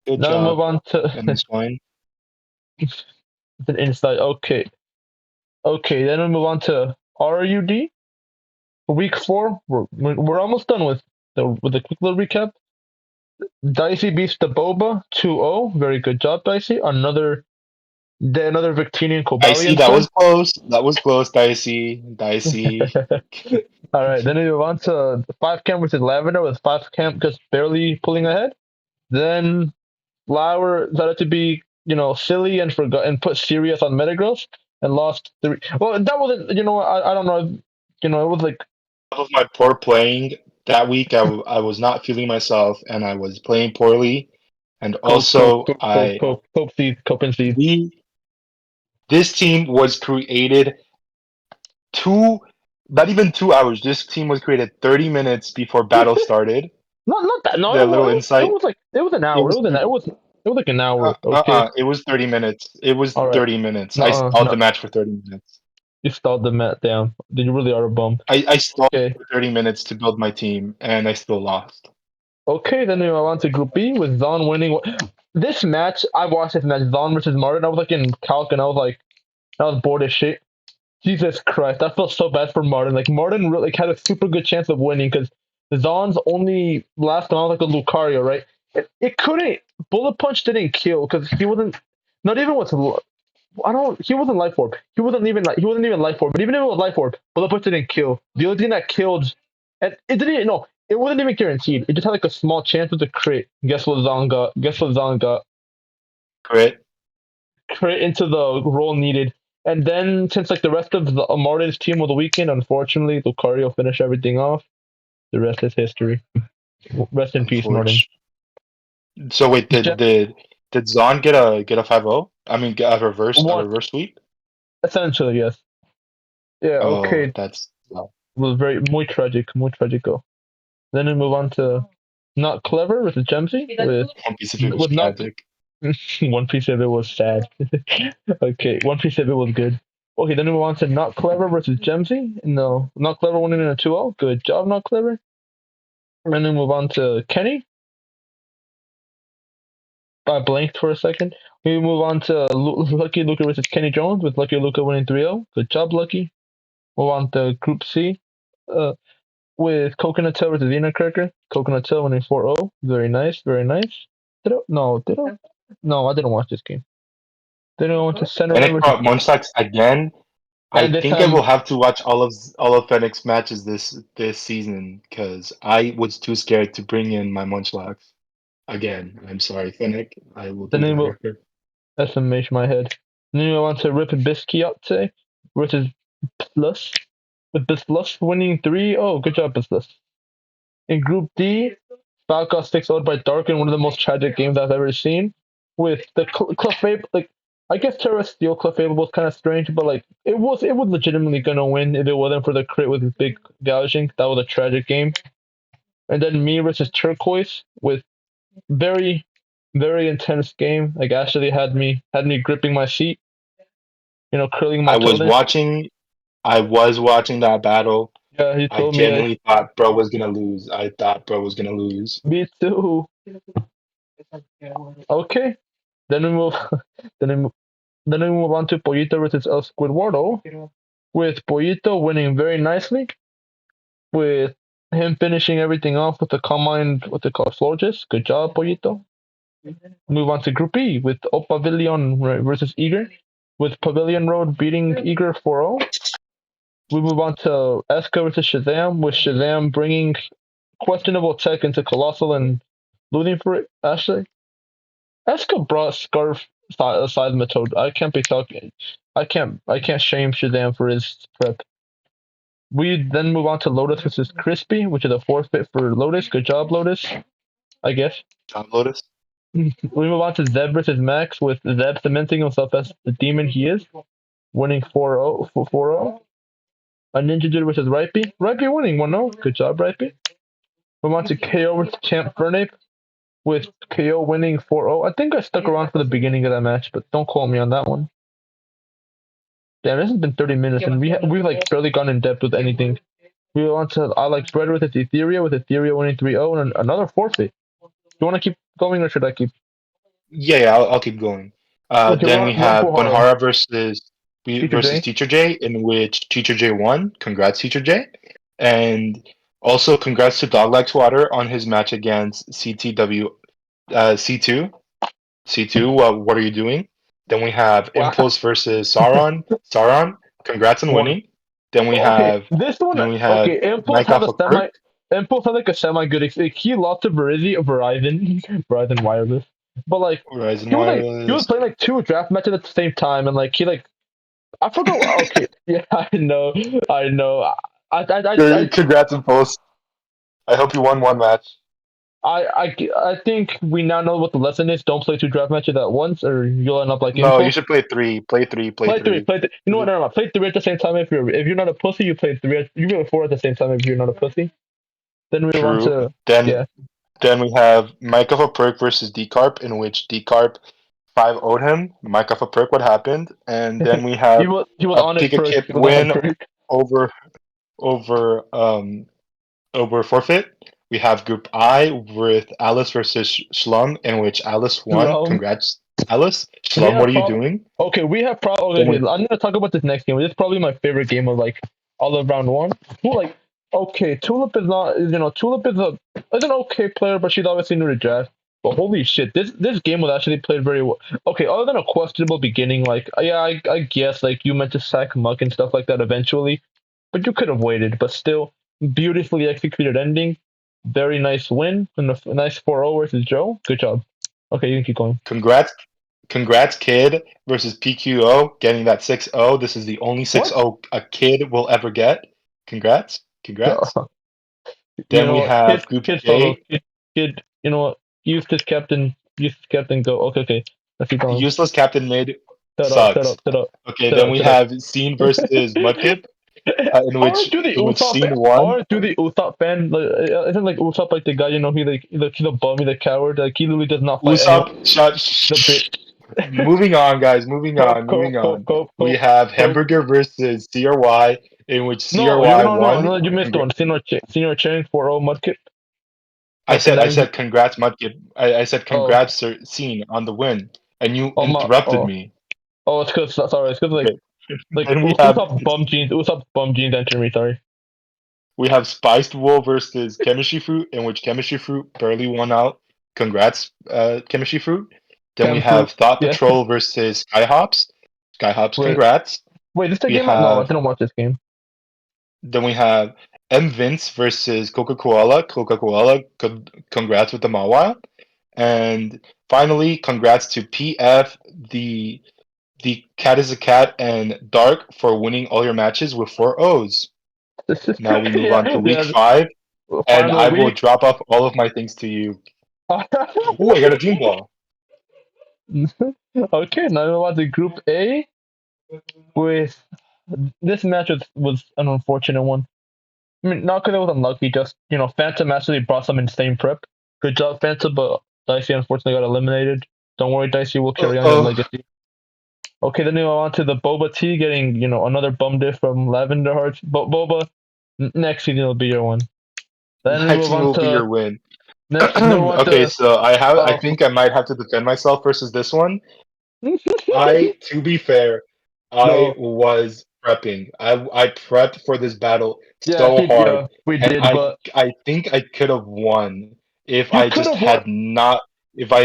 S2: Good
S1: Now we move
S2: job.
S1: on
S2: And
S1: to
S2: it's fine.
S1: the inside. Okay. Okay, then we move on to RUD. For week four, we're almost done with the quick little recap. Dicey beats the Boba 2-0. Very good job, Dicey. Another Victinian
S2: Dicey,
S1: Cobalion
S2: that was
S1: stud.
S2: close. That was close, Dicey. Dicey.
S1: All right, then we move on to 5 Camp versus Lavender with 5 Camp just barely pulling ahead. Then Lauer decided to be, silly and forgot and put serious on Metagross and lost three. Well, that wasn't, I don't know, it was like
S2: Of my poor playing that week, I was not feeling myself, and I was playing poorly. And also,
S1: cope seeds, cope and seeds.
S2: we this team was created two, not even 2 hours. This team was created 30 minutes before battle started.
S1: Not that. No,
S2: The little
S1: it
S2: insight.
S1: was like it was an
S2: It
S1: hour.
S2: was 30.
S1: It was like an hour. Okay,
S2: It was 30 minutes. It was
S1: all right.
S2: 30 minutes. I
S1: No,
S2: stalled
S1: no,
S2: the match for 30 minutes.
S1: you stalled the mat down. You really are a bum.
S2: I stalled
S1: Okay,
S2: for 30 minutes to build my team, and I still lost.
S1: okay. Then we move on to Group B with Zon winning. This match, I watched this match, Zon versus Martin. I was like in calc, and I was bored as shit. Jesus Christ, I felt so bad for Martin. Like Martin really had a super good chance of winning because Zon's only last time was like a Lucario, right? It couldn't. Bullet Punch didn't kill because he wasn't. Not even with. I don't. He wasn't Life Orb. He wasn't even Life Orb. But even if it was Life Orb, Bullet Punch didn't kill. The only thing that killed, and it didn't. No, it wasn't even guaranteed. It just had like a small chance of the crit. Guess what Zon got? Guess what Zon got?
S2: Crit.
S1: Crit into the role needed. And then, since like the rest of the Martin's team of the weekend, unfortunately, Lucario finished everything off. The rest is history. Rest in peace, Martin.
S2: Unfortunately. So wait, did Zon get a 5-0? I mean, get a
S1: One,
S2: reverse sweep?
S1: essentially, yes. Yeah,
S2: Oh,
S1: okay.
S2: that's well,
S1: It was muy tragic, muy tragico. Then we move on to Not Clever with the Gemsy.
S2: one piece of it was
S1: With not
S2: tragic.
S1: One piece of it was sad. Okay, one piece of it was good. Okay, then we move on to Not Clever versus Gemsy. No, Not Clever winning in a 2-0. Good job, Not Clever. And then we move on to Kenny. I blanked for a second. We move on to Lucky Luca versus Kenny Jones with Lucky Luca winning 3-0. Good job, Lucky. Move on to Group C uh, with Coconut Tail versus Xena Cracker. Coconut Tail winning 4-0. Very nice, very nice. Did I? No, I didn't watch this game. Then we went to Center Run
S2: Fennec
S1: versus
S2: brought Munchlax again. I
S1: And this
S2: think I will
S1: time,
S2: have to watch all of Fennec's matches this season because I was too scared to bring in my Munchlax. Again, I'm sorry, Fennec. I will
S1: the
S2: do
S1: name will
S2: better.
S1: estimate my head. And then we want to rip Biscuit versus Plus. With Bisplus winning 3-0. Good job, Bisplus. In Group D, Falcon got 6-0 by Dark in one of the most tragic games I've ever seen. With the Clefable, like, I guess Terrestrial Clefable was kind of strange, but like it was legitimately gonna win if it wasn't for the crit with his big gouging. That was a tragic game. And then me versus Turquoise with very, very intense game. Like Ashley had me gripping my seat, curling my
S2: I was
S1: toenails.
S2: watching. I was watching that battle.
S1: Yeah, he
S2: I
S1: told me.
S2: genuinely thought bro was gonna lose. I thought bro was gonna lose.
S1: Me too. Okay. Then we move. then we move. Then we move on to Pollito versus El Squidwardo, with Pollito winning very nicely, with him finishing everything off with the combined, what they call Florges. Good job, Pollito. Move on to Group E with Opavilion versus Eager, with Pavilion Road beating Eager 4-0. We move on to Eska versus Shazam, with Shazam bringing questionable tech into Colossal and looting for it. Ashley, Eska brought Scarf Seismitoad. I can't be talking. I can't shame Shazam for his prep. We then move on to Lotus versus Crispy, which is a forfeit for Lotus. Good job, Lotus. I guess.
S2: John Lotus.
S1: We move on to Zeb versus Max, with Zeb cementing himself as the demon he is, winning 4-0. 4-0. A Ninja Dude versus Ripey. Ripey winning 1-0. Good job, Ripey. Move on to KO versus Champ Fernape, with KO winning 4-0. I think I stuck around for the beginning of that match, but don't quote me on that one. Damn, this has been 30 minutes, and we've like barely gone in depth with anything. We want to. I like Bread with Etheria, with Etheria winning 3-0, and another forfeit. Do you want to keep going, or should I keep?
S2: Yeah, I'll keep going.
S1: Okay,
S2: Then we
S1: we're on
S2: have
S1: Pohara.
S2: Bunhara
S1: Teacher
S2: versus
S1: J.
S2: Teacher J, in which Teacher J won. Congrats, Teacher J. And also congrats to Dog Likes Water on his match against CTW C2. C2, what are you doing? Then we have
S1: Wow.
S2: Impulse versus Sauron. Sauron, congrats on
S1: One.
S2: winning. Then we
S1: Okay,
S2: have
S1: this one.
S2: then we have
S1: Okay,
S2: Mike off of Perk,
S1: Impulse has like a semi good. Like, he lost to Verizon, Verizon Wireless. But like,
S2: Horizon
S1: he was
S2: Wireless.
S1: playing like two draft matches at the same time, and like he like I forgot. Okay, yeah, I know. I
S2: Congrats, Impulse. I hope you won one match.
S1: I think we now know what the lesson is. Don't play two draft matches at once, or you'll end up like
S2: No, you
S1: Impulse.
S2: should play three. Play three. Play
S1: Play three.
S2: three.
S1: Play. You know what? No, no, play three at the same time. If you're not a pussy, you play three. You play four at the same time if you're not a pussy. Then we want
S2: True.
S1: to.
S2: Then
S1: Yeah.
S2: then we have Mike off a perk versus Decarp, in which Decarp 5 owed him. Mike off a perk, what happened? And then we
S1: he
S2: have
S1: was he was
S2: a
S1: on his
S2: Pika
S1: perk.
S2: Kip
S1: He was on his
S2: win
S1: perk.
S2: over over over forfeit. We have Group I with Alice versus Shlum, in which Alice won.
S1: Slum.
S2: Congrats, Alice.
S1: We
S2: Shlum,
S1: have
S2: what are you
S1: pro.
S2: doing?
S1: Okay, we have pro.
S2: Then
S1: Okay,
S2: we
S1: I'm gonna talk about this next game. This is probably my favorite game of like all of round one. Like, okay, Tulip is not. Tulip is an okay player, but she's obviously new to draft. But holy shit, this game was actually played very well. Okay, other than a questionable beginning, like yeah, I guess like you meant to sack Muck and stuff like that eventually, but you could have waited. But still, beautifully executed ending. Very nice win and a nice 4-0 versus Joe. Good job. Okay, you can keep going.
S2: congrats Congrats, Kid versus PQO, getting that 6-0. This is the only
S1: What?
S2: 6-0 a kid will ever get. Congrats. Congrats.
S1: You
S2: Then
S1: know
S2: we
S1: what?
S2: have Group
S1: Kid solo.
S2: J.
S1: Kid. You know what? Youth captain. Go. Okay. Okay. Let's keep going.
S2: Useless Captain Mid
S1: Shut up. Shut
S2: sucks.
S1: up. Shut up.
S2: Okay,
S1: Shut
S2: then
S1: up.
S2: we
S1: Shut up.
S2: have Scene versus Mudkip, in
S1: I want
S2: which
S1: to do the
S2: in which
S1: Usopp.
S2: Scene
S1: I
S2: won.
S1: want to do the Usopp fan. Like, isn't like Usopp like the guy? He's a bum. He's a coward. Like he literally does not fight anyone.
S2: Usopp shot.
S1: The bit.
S2: Moving on, guys. Moving
S1: Cope.
S2: on.
S1: Cope.
S2: Moving
S1: Cope.
S2: on.
S1: Cope.
S2: We
S1: Cope.
S2: have
S1: Cope.
S2: Hamburger versus CRY, in which
S1: No. You
S2: CRY
S1: no. No.
S2: won.
S1: No. You missed one. Senior Chain 4-0 Mudkip. Okay.
S2: I
S1: Then.
S2: said congrats, Mudkip. I said
S1: Oh.
S2: congrats, Sir Scene, on the win, and you
S1: Oh my.
S2: interrupted
S1: Oh.
S2: me.
S1: Oh. It's because sorry. It's because
S2: Okay.
S1: like
S2: Then
S1: Usopp's bum jeans enter me. Sorry.
S2: we have Spiced Wool versus Chemistry Fruit, in which Chemistry Fruit barely won out. Congrats, Chemistry Fruit. Then we
S1: Cam fruit.
S2: have Thought
S1: Yeah.
S2: Patrol versus Skyhops. Skyhops,
S1: Wait.
S2: congrats.
S1: Wait, this the
S2: We
S1: game? No, I
S2: have
S1: didn't watch this game.
S2: then we have M Vince versus Coca Cola. Coca Cola, congrats with the Mawa. And finally, congrats to PF, the cat is a cat, and Dark for winning all your matches with 4 O's.
S1: This is
S2: Now we move on to
S1: yeah,
S2: week
S1: yeah.
S2: 5, and
S1: Final
S2: I will
S1: week.
S2: drop off all of my things to you. Oh, I got a dream ball.
S1: Okay, now we're on to Group A with this match was an unfortunate one. I mean, not because it was unlucky, just Phantom actually brought some insane prep. Good job, Phantom, but Dicey unfortunately got eliminated. Don't worry, Dicey will carry on your
S2: Oh,
S1: legacy. Okay, then we go on to the Boba Tea getting another bum diff from Lavender Hearts. Boba, next season will be your one. Then we
S2: next
S1: move
S2: season
S1: on
S2: will be
S1: to
S2: your win.
S1: next. Then we move on
S2: Okay,
S1: to
S2: so I
S1: oh,
S2: think I might have to defend myself versus this one. To be fair, I
S1: no,
S2: was prepping. I prepped for this battle
S1: yeah,
S2: so hard,
S1: yeah, we
S2: and
S1: did, but
S2: I think I could have won if
S1: you
S2: I
S1: could
S2: just
S1: have won
S2: had not if I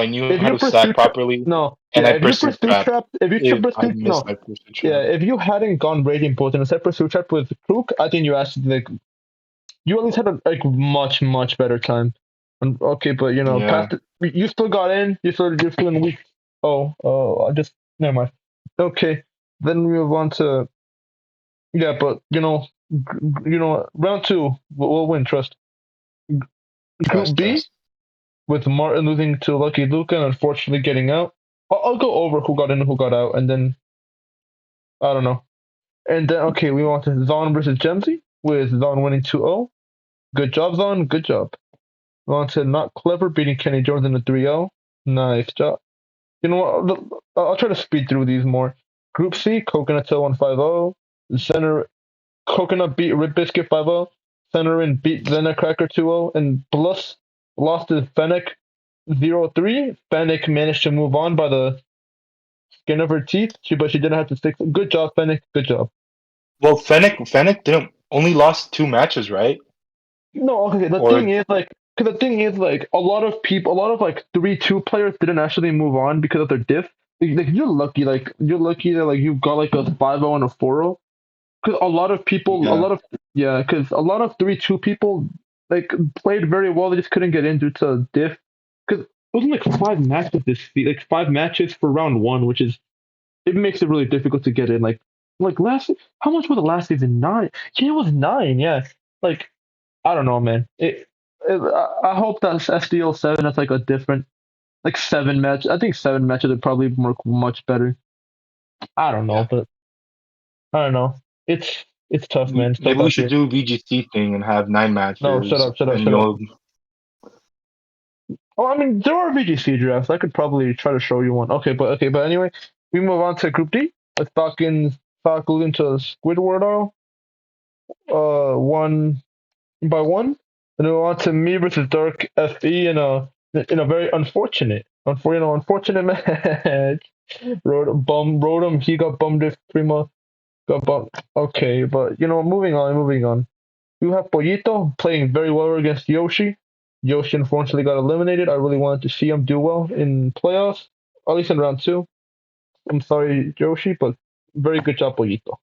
S2: knew
S1: if
S2: how
S1: you
S2: to stack
S1: pursue trap.
S2: properly
S1: No,
S2: and
S1: yeah,
S2: I
S1: if you
S2: pursued
S1: pursue
S2: trapped.
S1: trap, if you
S2: If I
S1: pursue
S2: missed
S1: no,
S2: my pursuit
S1: yeah,
S2: trap,
S1: if you hadn't gone Radiant Bolt and instead pursue trap with Krook, I think you actually you at least had a much better time. And, okay, but
S2: yeah,
S1: past you still got in. You're still in the week. Oh, I just never mind. Okay, then we move on to yeah, but round two we'll win. Trust. Group B
S2: trust.
S1: with Martin losing to Lucky Luca and unfortunately getting out. I'll go over who got in and who got out, and then I don't know. And then okay, we want to Zon versus Gemsy with Zon winning 2-0. Good job, Zon. Good job. On to Not Clever beating Kenny Jones in the 3-0. Nice job. You know what? I'll try to speed through these more. Group C, Coconut Tail 1-5-0. Center Coconut beat Rib Biscuit 5-0. Centerin beat Zena Cracker 2-0. And Plus lost to Fennec 0-3. Fennec managed to move on by the skin of her teeth, but she didn't have to stick. Good job, Fennec. Good job.
S2: Well, Fennec didn't only lost 2 matches, right?
S1: No, okay. The
S2: Or
S1: thing is, because the thing is, a lot of people, a lot of 3-2 players didn't actually move on because of their diff. You're lucky that you got a 5-0 and a 4-0. Because a
S2: yeah,
S1: lot of yeah, because a lot of 3-2 people played very well. They just couldn't get in due to diff. Because it wasn't 5 matches like 5 matches for round one, which is it makes it really difficult to get in. Last, how much was the last season? 9. Yeah, it was 9. Yeah, like I don't know, man. I hope that SDL 7 has a different 7 match. I think 7 matches would probably work much better. I don't know,
S2: yeah.
S1: but I don't know. It's tough, man. It's tough
S2: Maybe we
S1: out
S2: should
S1: here.
S2: do VGC thing and have nine
S1: No, shut
S2: matches,
S1: up, shut up,
S2: and
S1: shut up.
S2: you'll.
S1: Oh, I mean, there are VGC drafts. I could probably try to show you one. Okay, but anyway, we move on to Group D. Let's talk into Squidward. 1-1. And we on to me versus Dark FE in a very unfortunate match. Rode him. He got bummed if Primo got bummed. Okay, but moving on. You have Pollito playing very well against Yoshi. Yoshi unfortunately got eliminated. I really wanted to see him do well in playoffs, at least in round two. I'm sorry, Yoshi, but very good job, Pollito.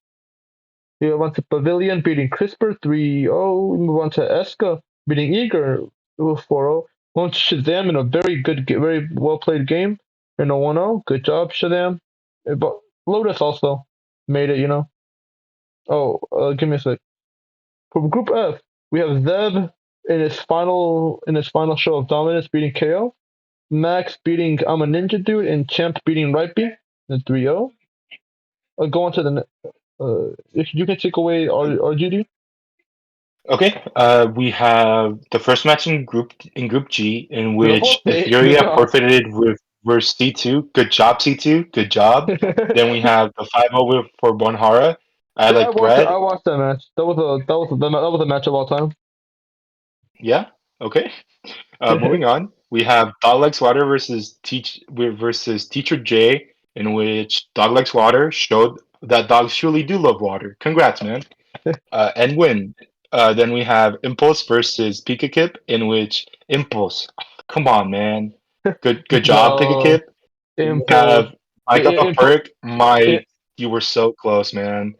S1: We move on to Pavilion beating CRISPR 3-0. We move on to Eska beating Eager 4-0. On to Shazam in a very well played game in a 1-0. Good job, Shazam. But Lotus also made it. Oh, give me a sec. For Group F, we have Zeb in his final show of dominance beating KO. Max beating I'm a Ninja Dude and Champ beating Ripey in 3-0. I'll go on to the if you can take away RGD.
S2: Okay. We have the first match in Group G, in which
S1: Okay, good
S2: Etheria
S1: job.
S2: forfeited with versus C2. Good job, C2. Good job. Then we have the 5-0 for Bonhara. I
S1: Yeah, I
S2: like
S1: watched it. I
S2: bread.
S1: watched that match. That was a match of all time.
S2: Yeah. Okay. Moving on, we have Doglegs Water versus Teacher J, in which Doglegs Water showed that dogs truly do love water. Congrats, man. And win. Then we have Impulse versus Pikakip, in which Impulse. Come on, man. Good job,
S1: No,
S2: Pikakip. Then we
S1: Impulse.
S2: have I got the
S1: Impulse.
S2: perk. My You were so close, man.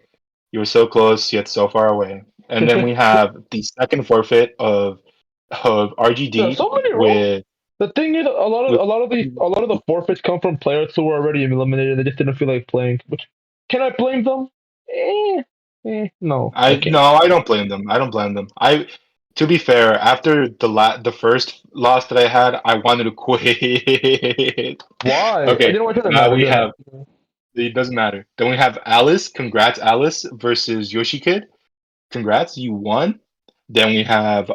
S2: You were so close, yet so far away. And then we have the second forfeit of
S1: There's
S2: RGD
S1: so many rules.
S2: with
S1: The thing is,
S2: with
S1: a lot of the forfeits come from players who were already eliminated. They just didn't feel like playing. Which can I blame them? No, I
S2: I
S1: can't.
S2: no, I don't blame them. I don't blame them. I To be fair, after the first loss that I had, I wanted to quit.
S1: Why?
S2: Okay,
S1: You know what? It doesn't
S2: now
S1: matter.
S2: we
S1: It doesn't
S2: have
S1: matter.
S2: it doesn't matter. Then we have Alice. Congrats, Alice versus Yoshi Kid. Congrats, you won. Then we have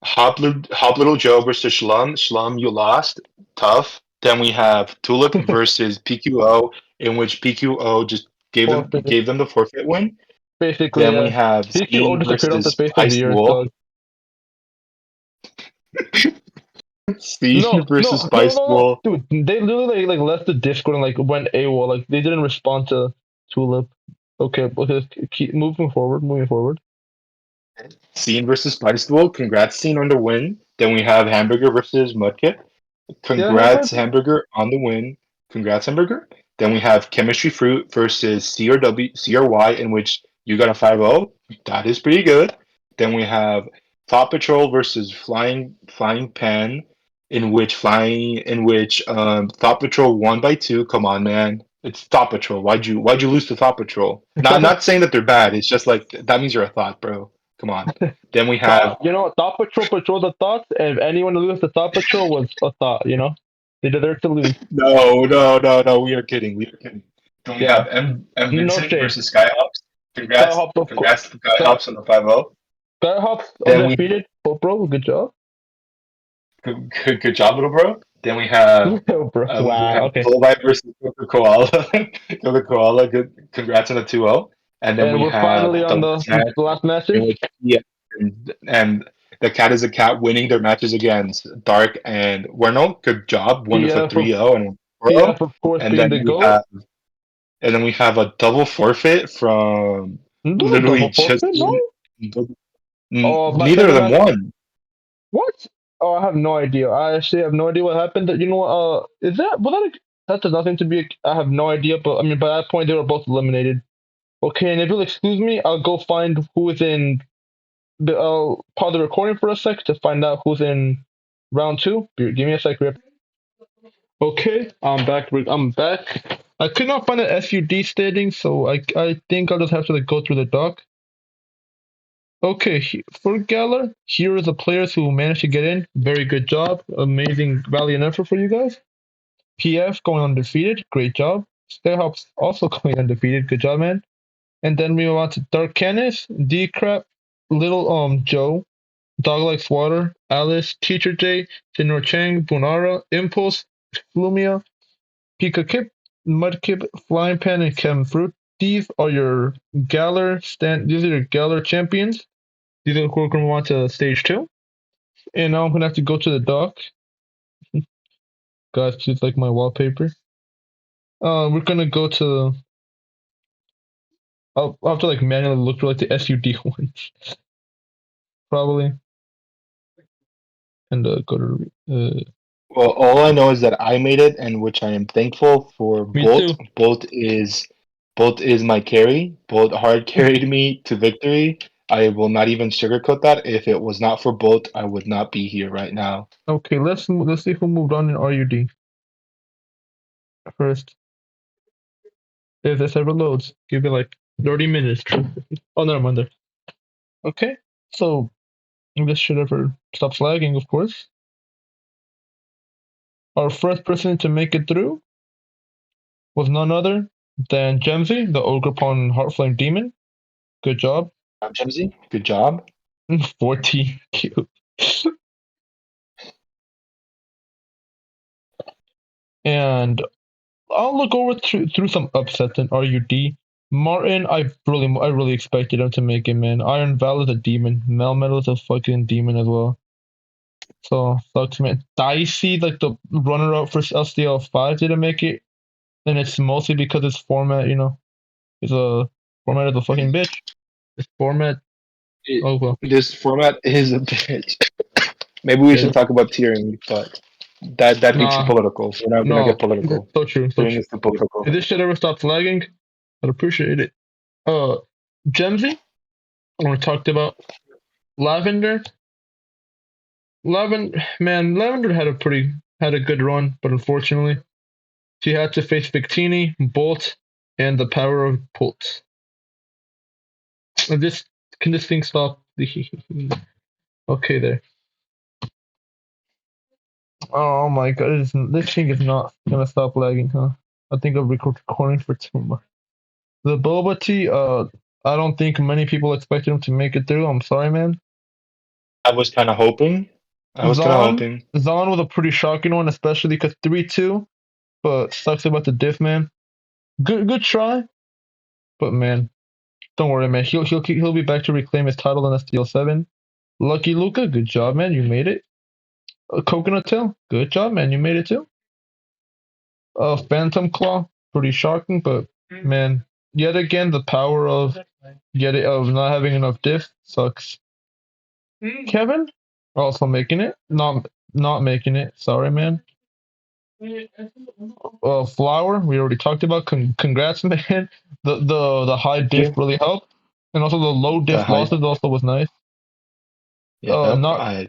S2: Hop Little Joe versus Shlum. Shlum, you lost. Tough. Then we have Tulip versus PQO, in which PQO just
S1: Forfeit.
S2: gave them the forfeit win.
S1: Basically,
S2: Then we have
S1: PQO
S2: Scene
S1: disappeared off the
S2: versus
S1: face of
S2: Spice
S1: the earth,
S2: Duel.
S1: dog.
S2: Scene versus Spice
S1: No,
S2: Duel.
S1: dude. They literally like left the Discord and like went AWOL. Like they didn't respond to Tulip. Okay, but just keep moving forward. Moving forward.
S2: Scene versus Spice Duel. Congrats, Scene, on the win. Then we have Hamburger versus Mudkip.
S1: Yeah, have
S2: Congrats,
S1: fun.
S2: Hamburger, on the win. Congrats, Hamburger. Then we have Chemistry Fruit versus CRY, in which you got a 5-0. That is pretty good. Then we have Top Patrol versus Flying Pan, in which Top Patrol won by 2. Come on, man. It's Top Patrol. Why'd you lose to Top Patrol? Not saying that they're bad. It's just like that means you're a thought, bro. Come on. Then we have
S1: Thought, Thought Patrol patrol the thoughts. And if anyone who loses the Thought Patrol was a thought, they deserve to lose.
S2: no. We are kidding. We are kidding. Then we
S1: Yeah,
S2: have M
S1: no
S2: Vincent
S1: shade.
S2: versus Skyhops.
S1: Skyhop, of course.
S2: Congrats to Skyhops on the 5-0.
S1: Skyhop's
S2: Then we
S1: undefeated. Oh, bro, good job.
S2: good job, little bro. Then
S1: Yo, bro.
S2: we
S1: Wow.
S2: have
S1: Okay.
S2: Bullbite versus Coca Koala. Coca Koala. Good. Congrats on the 2-0. And then
S1: And
S2: we
S1: we're finally
S2: have the
S1: on
S2: last match
S1: the last
S2: in
S1: matches.
S2: which and the cat is a cat winning their matches against Dark and Werno. Good job. One with a
S1: PF,
S2: 3-0 and 4-0.
S1: PF, of course,
S2: And
S1: being
S2: then
S1: the
S2: we
S1: GOAT.
S2: have And then we have a double forfait from
S1: No
S2: literally
S1: double
S2: just
S1: forfeit, no. Oh, my
S2: neither of
S1: second
S2: them
S1: match.
S2: won.
S1: What? Oh, I have no idea. I actually have no idea what happened. You know what? Is that was that? That does nothing to be. I have no idea. But I mean, by that point, they were both eliminated. Okay, and if you'll excuse me, I'll go find who is in. I'll pause the recording for a sec to find out who's in round two. Give me a sec, Rip. Okay, I'm back. I'm back. I could not find an SUD standing, so I think I'll just have to like go through the doc. Okay, for Galar, here are the players who managed to get in. Very good job. Amazing valiant effort for you guys. PF going undefeated. Great job. Stairhops also going undefeated. Good job, man. And then we move on to Dark Canis, D Crap, Little Joe, Dog Likes Water, Alice, Teacher J, Tenor Chang, Bunara, Impulse, Flumia, Pika Kip, Mudkip, Flying Pan, and Chem Fruit. These are your These are your Galar champions. These are who are going to move on to stage two. And now I'm going to have to go to the dock. Guys, please like my wallpaper. We're going to go to. I'll have to like manually look for like the SUD ones. Probably. And go to.
S2: Well, all I know is that I made it, and which I am thankful for.
S1: Me too.
S2: Bolt is my carry. Bolt hard carried me to victory. I will not even sugarcoat that. If it was not for Bolt, I would not be here right now.
S1: Okay, let's see who moved on in RUD first. If this ever loads, give it like 30 minutes. Oh, no, I'm under. Okay, so this should ever stop lagging, of course. Our first person to make it through was none other than Gemsy, the Ogre Pawn Heartflame Demon. Good job.
S2: Chimsy, good job.
S1: 14 Q. And I'll look over through some upsets in RUD. Martin, I really expected him to make it, man. Iron Val is a demon. Melmetal is a fucking demon as well. So sucks, man. Dicey, like the runner up for LCL5, didn't make it, and it's mostly because its format, is a format is a fucking bitch. This format, oh well,
S2: This format is a bitch. Maybe we
S1: it
S2: should
S1: is.
S2: talk about tiering, but That makes you
S1: Nah,
S2: political. We're not get
S1: no,
S2: political.
S1: so true, so
S2: Doing
S1: true.
S2: this too political.
S1: If this shit ever stops lagging, I'd appreciate it. Uh, Gemsy, when we talked about Lavender, Lavender had a good run, but unfortunately, she had to face Victini, Bolt, and the power of Pult. This can this thing stop? Okay, there. Oh my god, this thing is not gonna stop lagging, huh? I think I've recording for too much. The Boba Tea, I don't think many people expected him to make it through. I'm sorry, man.
S2: I was kind of hoping. I was kind of
S1: Zahn,
S2: hoping.
S1: Zahn was a pretty shocking one, especially because 3-2. But sucks about the diff, man. Good try, but man, don't worry, man. He'll be back to reclaim his title in STL7. Lucky Luca, good job, man. You made it. Coconut Tail, good job, man. You made it too. Phantom Claw, pretty shocking, but man, yet again the power of of not having enough diff sucks. Kevin, also making it, not making it. Sorry, man. Flower, we already talked about. Congrats, man. The high
S2: Thank
S1: diff
S2: you.
S1: really helped, and also the low
S2: The
S1: diff
S2: high.
S1: losses also was nice.
S2: Yep.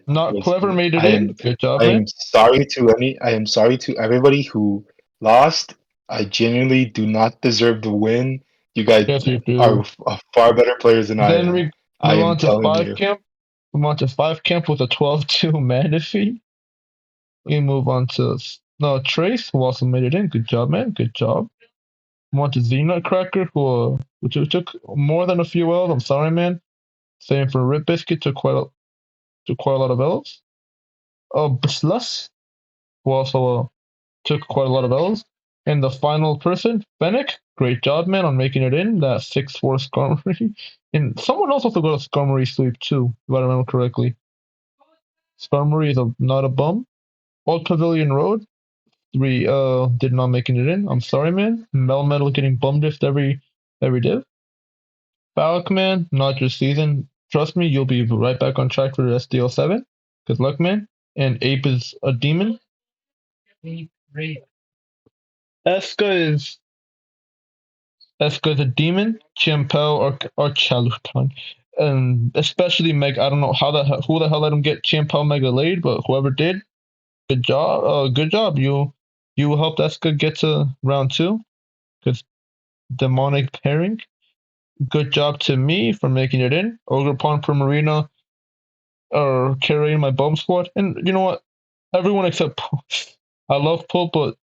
S1: Not whoever made it
S2: I
S1: in.
S2: am.
S1: Good job,
S2: I am
S1: man.
S2: sorry to any. I am sorry to everybody who lost. I genuinely do not deserve the win. You guys
S1: Yes, you
S2: are
S1: do.
S2: far better players than I
S1: Then
S2: am.
S1: we
S2: I
S1: move
S2: am
S1: on to
S2: telling
S1: five
S2: you.
S1: camp. Move on to five camp with a 12-2 mana fee. We move on to no Trace, who also made it in. Good job, man. Good job. Move on to Xenutcracker, who took more than a few L's. I'm sorry, man. Same for Rip Biscuit, took quite a lot of L's. Slus, who also took quite a lot of L's. And the final person, Fennec, great job, man, on making it in that 6-4 Skarmory. And someone else also got a Skarmory sweep too, if I remember correctly. Skarmory is not a bum. Old Pavilion Road, three did not making it in. I'm sorry, man. Melmetal getting bumdiffed every div. Falcman, not your season. Trust me, you'll be right back on track for SDL7. Good luck, man. And Ape is a demon. Eska is Eska's a demon. Chimpel or Chaluton. And especially Meg, I don't know who the hell let him get Chimpel Mega laid, but whoever did, good job. Good job. You helped Eska get to round two. Because demonic pairing. Good job to me for making it in. Ogre Primarina are carrying my bum squad. And you know what? Everyone except Pull. I love Pull, but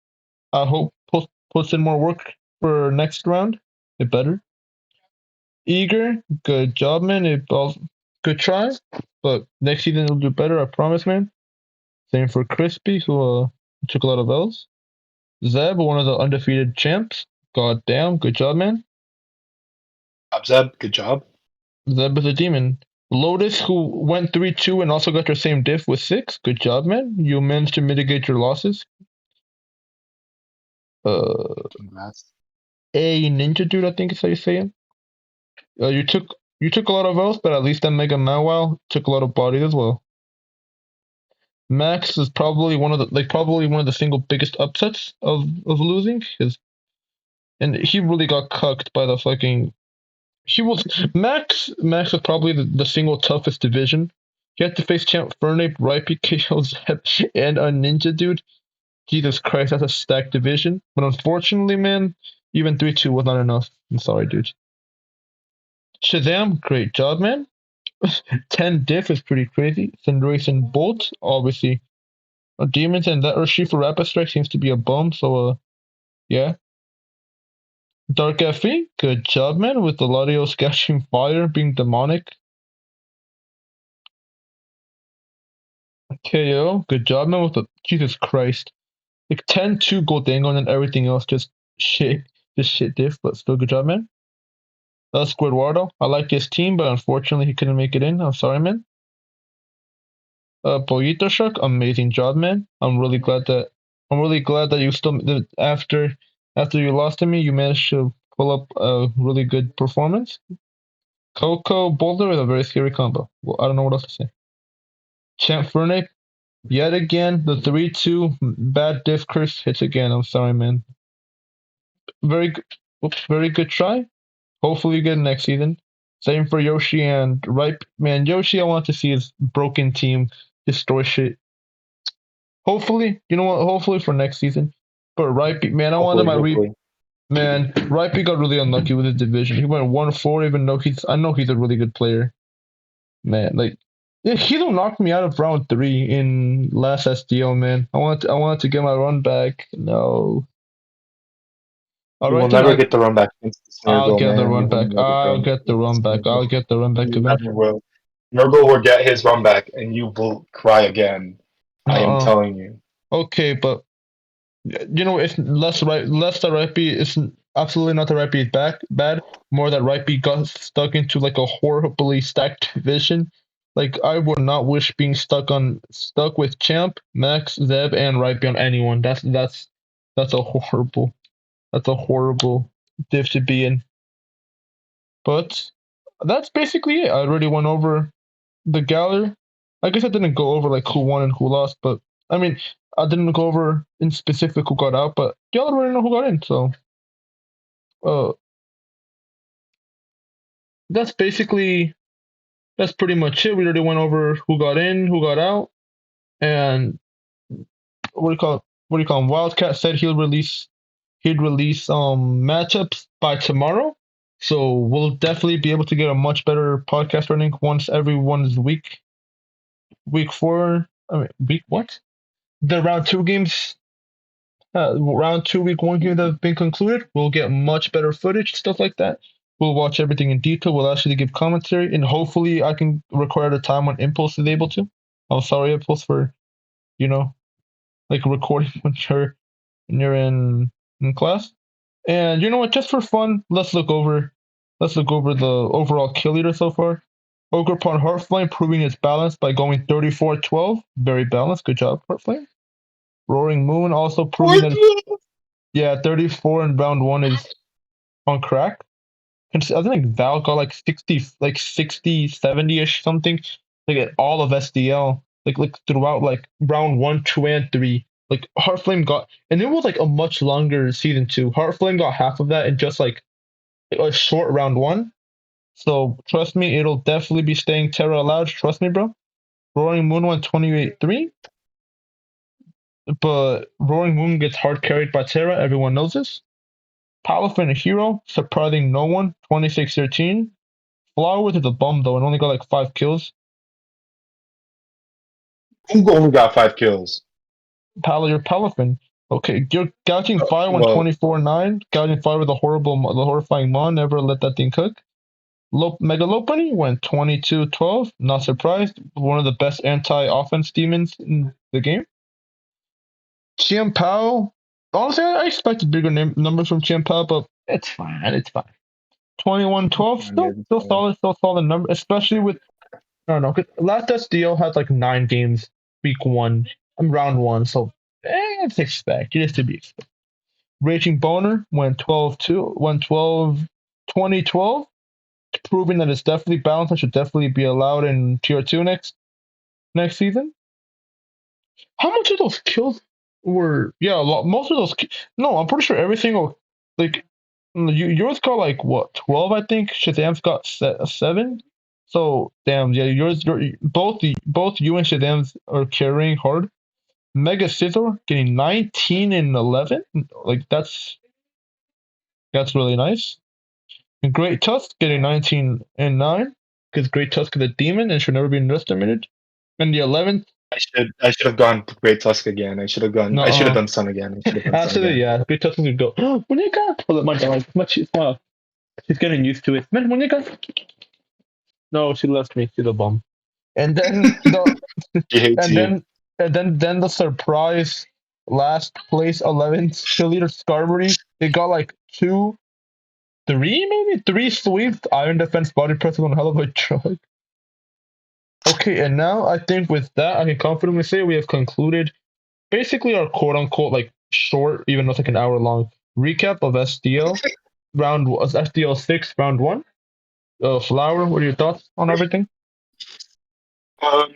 S1: I hope Pull puts in more work for next round. It better. Eager, good job, man. Good try, but next season will do better. I promise, man. Same for Crispy, who took a lot of L's. Zeb, one of the undefeated champs. God damn, good job, man.
S2: Zeb, good job.
S1: Zeb is a demon. Lotus, who went 3-2 and also got your same diff with 6. Good job, man. You managed to mitigate your losses. Uh,
S2: Congrats.
S1: a Ninja Dude, I think is how you say it. Uh, you took you took a lot of L's, but at least that Mega Mawile took a lot of bodies as well. Max is probably one of the single biggest upsets of losing. And he really got cucked by the fucking. He was Max was probably the single toughest division. He had to face Champ Fernape, Ripey, KO Zeb, and a Ninja Dude. Jesus Christ, that's a stacked division. But unfortunately, man, even 3-2 was not enough. I'm sorry, dude. Shazam, great job, man. 10 diff is pretty crazy. Cinderace and Bolt, obviously. Demons and that Urshifu Rapid Strike seems to be a bum, so yeah. Dark FE, good job, man, with the Latios catching fire, being demonic. KO, good job, man, with the Jesus Christ. Like 10-2 Goldango and everything else shit, just shit diff, but still good job, man. Squidwardo, I like his team, but unfortunately he couldn't make it in. I'm sorry, man. Pollito Shark, amazing job, man. I'm really glad that you still that after you lost to me, you managed to pull up a really good performance. Coco Boulder is a very scary combo. Well, I don't know what else to say. Champ Fernape, Yet again, the 3-2 bad diff curse hits again. I'm sorry, man. Very good. Oops, very good try. Hopefully, you get it next season. Same for Yoshi and Ripe. Man, Yoshi, I want to see his broken team destroy shit. Hopefully, you know what? Hopefully for next season. But Ripe, man, I wanted
S2: Hopefully,
S1: my
S2: hopefully.
S1: man. Ripe got really unlucky with his division. He went 1-4, even though I know he's a really good player. Man, like yeah, he don't knock me out of round 3 in last SDO, man. I wanted to get my run back. No. All
S2: You will
S1: right then,
S2: never get the run back against
S1: I'll
S2: Nurgle,
S1: get the
S2: man. You
S1: run
S2: will
S1: back.
S2: never get
S1: I'll
S2: the
S1: get the run
S2: against
S1: back. I'll
S2: Nurgle.
S1: get the run back
S2: You never
S1: eventually.
S2: will. Nurgle will get his run back, and you will cry again. I am
S1: Uh-uh.
S2: telling you.
S1: Okay, but you know, it's less that Ripey is absolutely not that Ripey is bad. More that Ripey got stuck into like a horribly stacked division. Like I would not wish being stuck with Champ, Max, Zeb, and Ripey on anyone. That's a horrible div to be in. But that's basically it. I already went over the gallery. I guess I didn't go over like who won and who lost, but I mean, I didn't go over in specific who got out, but y'all already know who got in. So, uh, that's basically that's pretty much it. We already went over who got in, who got out, and what do you call it? What do you call him? Wildcat said he'd release matchups by tomorrow. So we'll definitely be able to get a much better podcast running once everyone's week 4. I mean week what? The round 2 games round 2, week 1 game that have been concluded. We'll get much better footage, stuff like that. We'll watch everything in detail. We'll actually give commentary, and hopefully, I can record a time when Impulse is able to. I'm sorry, Impulse, for you know, like recording when you're in class. And you know what? Just for fun, let's look over the overall kill leader so far. Ogre Heartflame proving its balance by going 34-12. Very balanced. Good job, Heartflame. Roaring Moon also proving that yeah, 34 in round 1 is on crack. I think Val got like 60, 70 ish something. Like at all of SDL, like throughout like round 1, 2, and 3. Like Heartflame got, and it was like a much longer season 2. Heartflame got half of that in just like a short round 1. So trust me, it'll definitely be staying Terra allowed. Trust me, bro. Roaring Moon went 28-3, but Roaring Moon gets hard carried by Terra. Everyone knows this. Palafin a hero, surprising no one, 26-13. Flower to the bum though, and only got like 5 kills.
S2: Who only got 5 kills?
S1: Your Palafin. Okay, you're gouging fire when
S2: Well,
S1: 24-9. Gouging fire with the horrifying mon. Never let that thing cook. Mega Lopani went 22-12. Not surprised. One of the best anti-offense demons in the game. Chiam Pao. Honestly, I expected bigger numbers from Chiam Pao, but it's fine. It's fine. 21-12. Still solid number, especially with I don't know. 'Cause last SDO had like 9 games week 1. I'm round 1, so it's expected. It is to be expected. Raging Boner went 12-2, went 2012, proving that it's definitely balanced and should definitely be allowed in tier 2 next season. How much of those kills were yeah, a lot, most of those no, I'm pretty sure every single like yours got like what 12 I think. Shazam's got 7. So damn yeah, both you and Shazam's are carrying hard. Mega Scissor getting 19 and 11, like that's really nice. And Great Tusk getting 19 and 9 because Great Tusk is a demon and should never be underestimated. And the 11th,
S2: I should have gone Great Tusk again. I should have
S1: no,
S2: done Sun again. I should have done Sun
S1: actually
S2: again.
S1: yeah, Great Tusk would go. When you got pull up my dog, much well, she's getting used to it. Man, when you got no, she left me. She's a bum. And then the
S2: He hates
S1: and
S2: you.
S1: then the surprise last place 11th leader Skarmory. It got like 3 sweeps. Iron defense body press on hell of a truck. Okay, and now I think with that I can confidently say we have concluded basically our quote unquote like short, even though it's like an hour long recap of SDL SDL 6 round 1. Flower, what are your thoughts on everything?
S2: Um,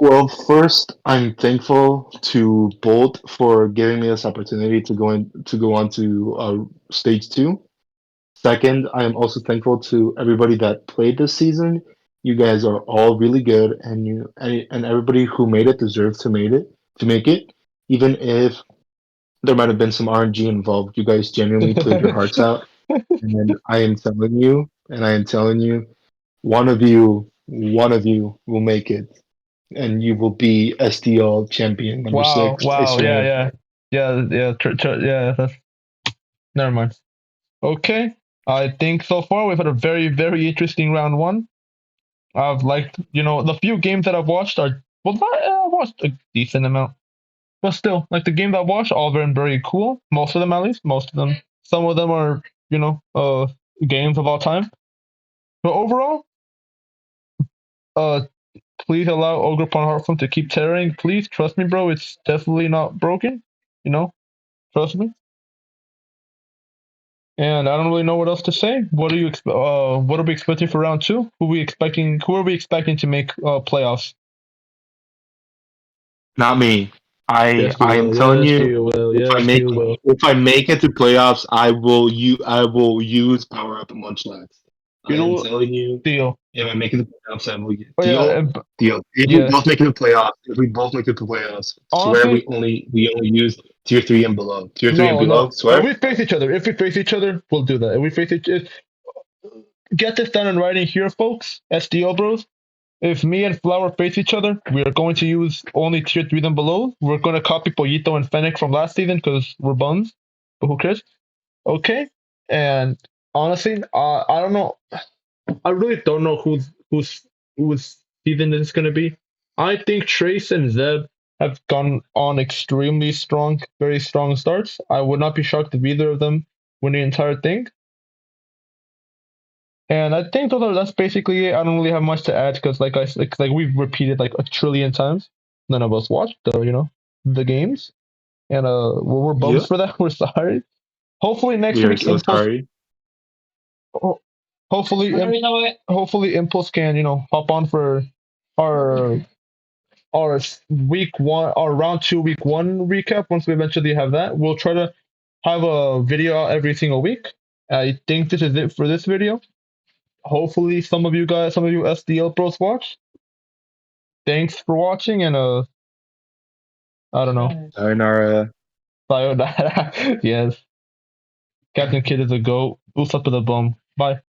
S2: Well, first, I'm thankful to Bolt for giving me this opportunity to go on to stage two. Second, I am also thankful to everybody that played this season. You guys are all really good, and everybody who made it deserves to make it, even if there might have been some RNG involved. You guys genuinely played your hearts out, and I am telling you, one of you will make it, and you will be SDL champion number
S1: Wow,
S2: six. I
S1: wow, yeah,
S2: swear.
S1: yeah, yeah, yeah, yeah. Never mind. Okay, I think so far we've had a very, very interesting round one. I've liked, the few games that I've watched are well, I watched a decent amount, but still, like the games I've watched, all very, very cool. Most of them, at least, most of them. Some of them are, games of all time. But overall, uh, please allow Ogre Pawn Heartfront to keep tearing. Please trust me, bro. It's definitely not broken. You know, trust me. And I don't really know what else to say. What are we expecting for round two? Who are we expecting to make playoffs?
S2: Not me.
S1: Yes, you
S2: I am
S1: will.
S2: telling
S1: Yes,
S2: you,
S1: you will. Yes, you will.
S2: if I make it to playoffs, I will use power up and munchlax.
S1: You
S2: I
S1: know
S2: am
S1: what?
S2: telling you,
S1: Deal.
S2: if I make it to playoffs, I will get
S1: Oh yeah.
S2: deal deal. If we
S1: Yes.
S2: both make it to playoffs, if we both make it to playoffs, swear
S1: Honestly,
S2: we only use tier three and below. Tier three and
S1: no,
S2: below,
S1: no.
S2: swear.
S1: If we face each other, we'll do that. If we face each, get this done in writing here, folks. SDO bros. If me and Flower face each other, we are going to use only tier three and below. We're going to copy Pollito and Fennec from last season because we're bums. But who cares? Okay. And honestly, I don't know. I really don't know whose season this is going to be. I think Trace and Zeb have gone on extremely strong, very strong starts. I would not be shocked if either of them win the entire thing. And I think that's basically it. I don't really have much to add because, like we've repeated like a trillion times. None of us watched the games, and we're bums
S2: Yeah,
S1: for that. We're sorry. Hopefully next
S2: we are
S1: week,
S2: so
S1: Impulse.
S2: sorry.
S1: ho- Hopefully, hopefully Impulse can hop on for our week one, our round two, week one recap. Once we eventually have that, we'll try to have a video out every single week. I think this is it for this video. Hopefully, some of you SDL pros watch. Thanks for watching, and I don't know.
S2: Sayonara.
S1: Sayonara. Yes, Captain Kid is a goat. Who's up with a bum? Bye.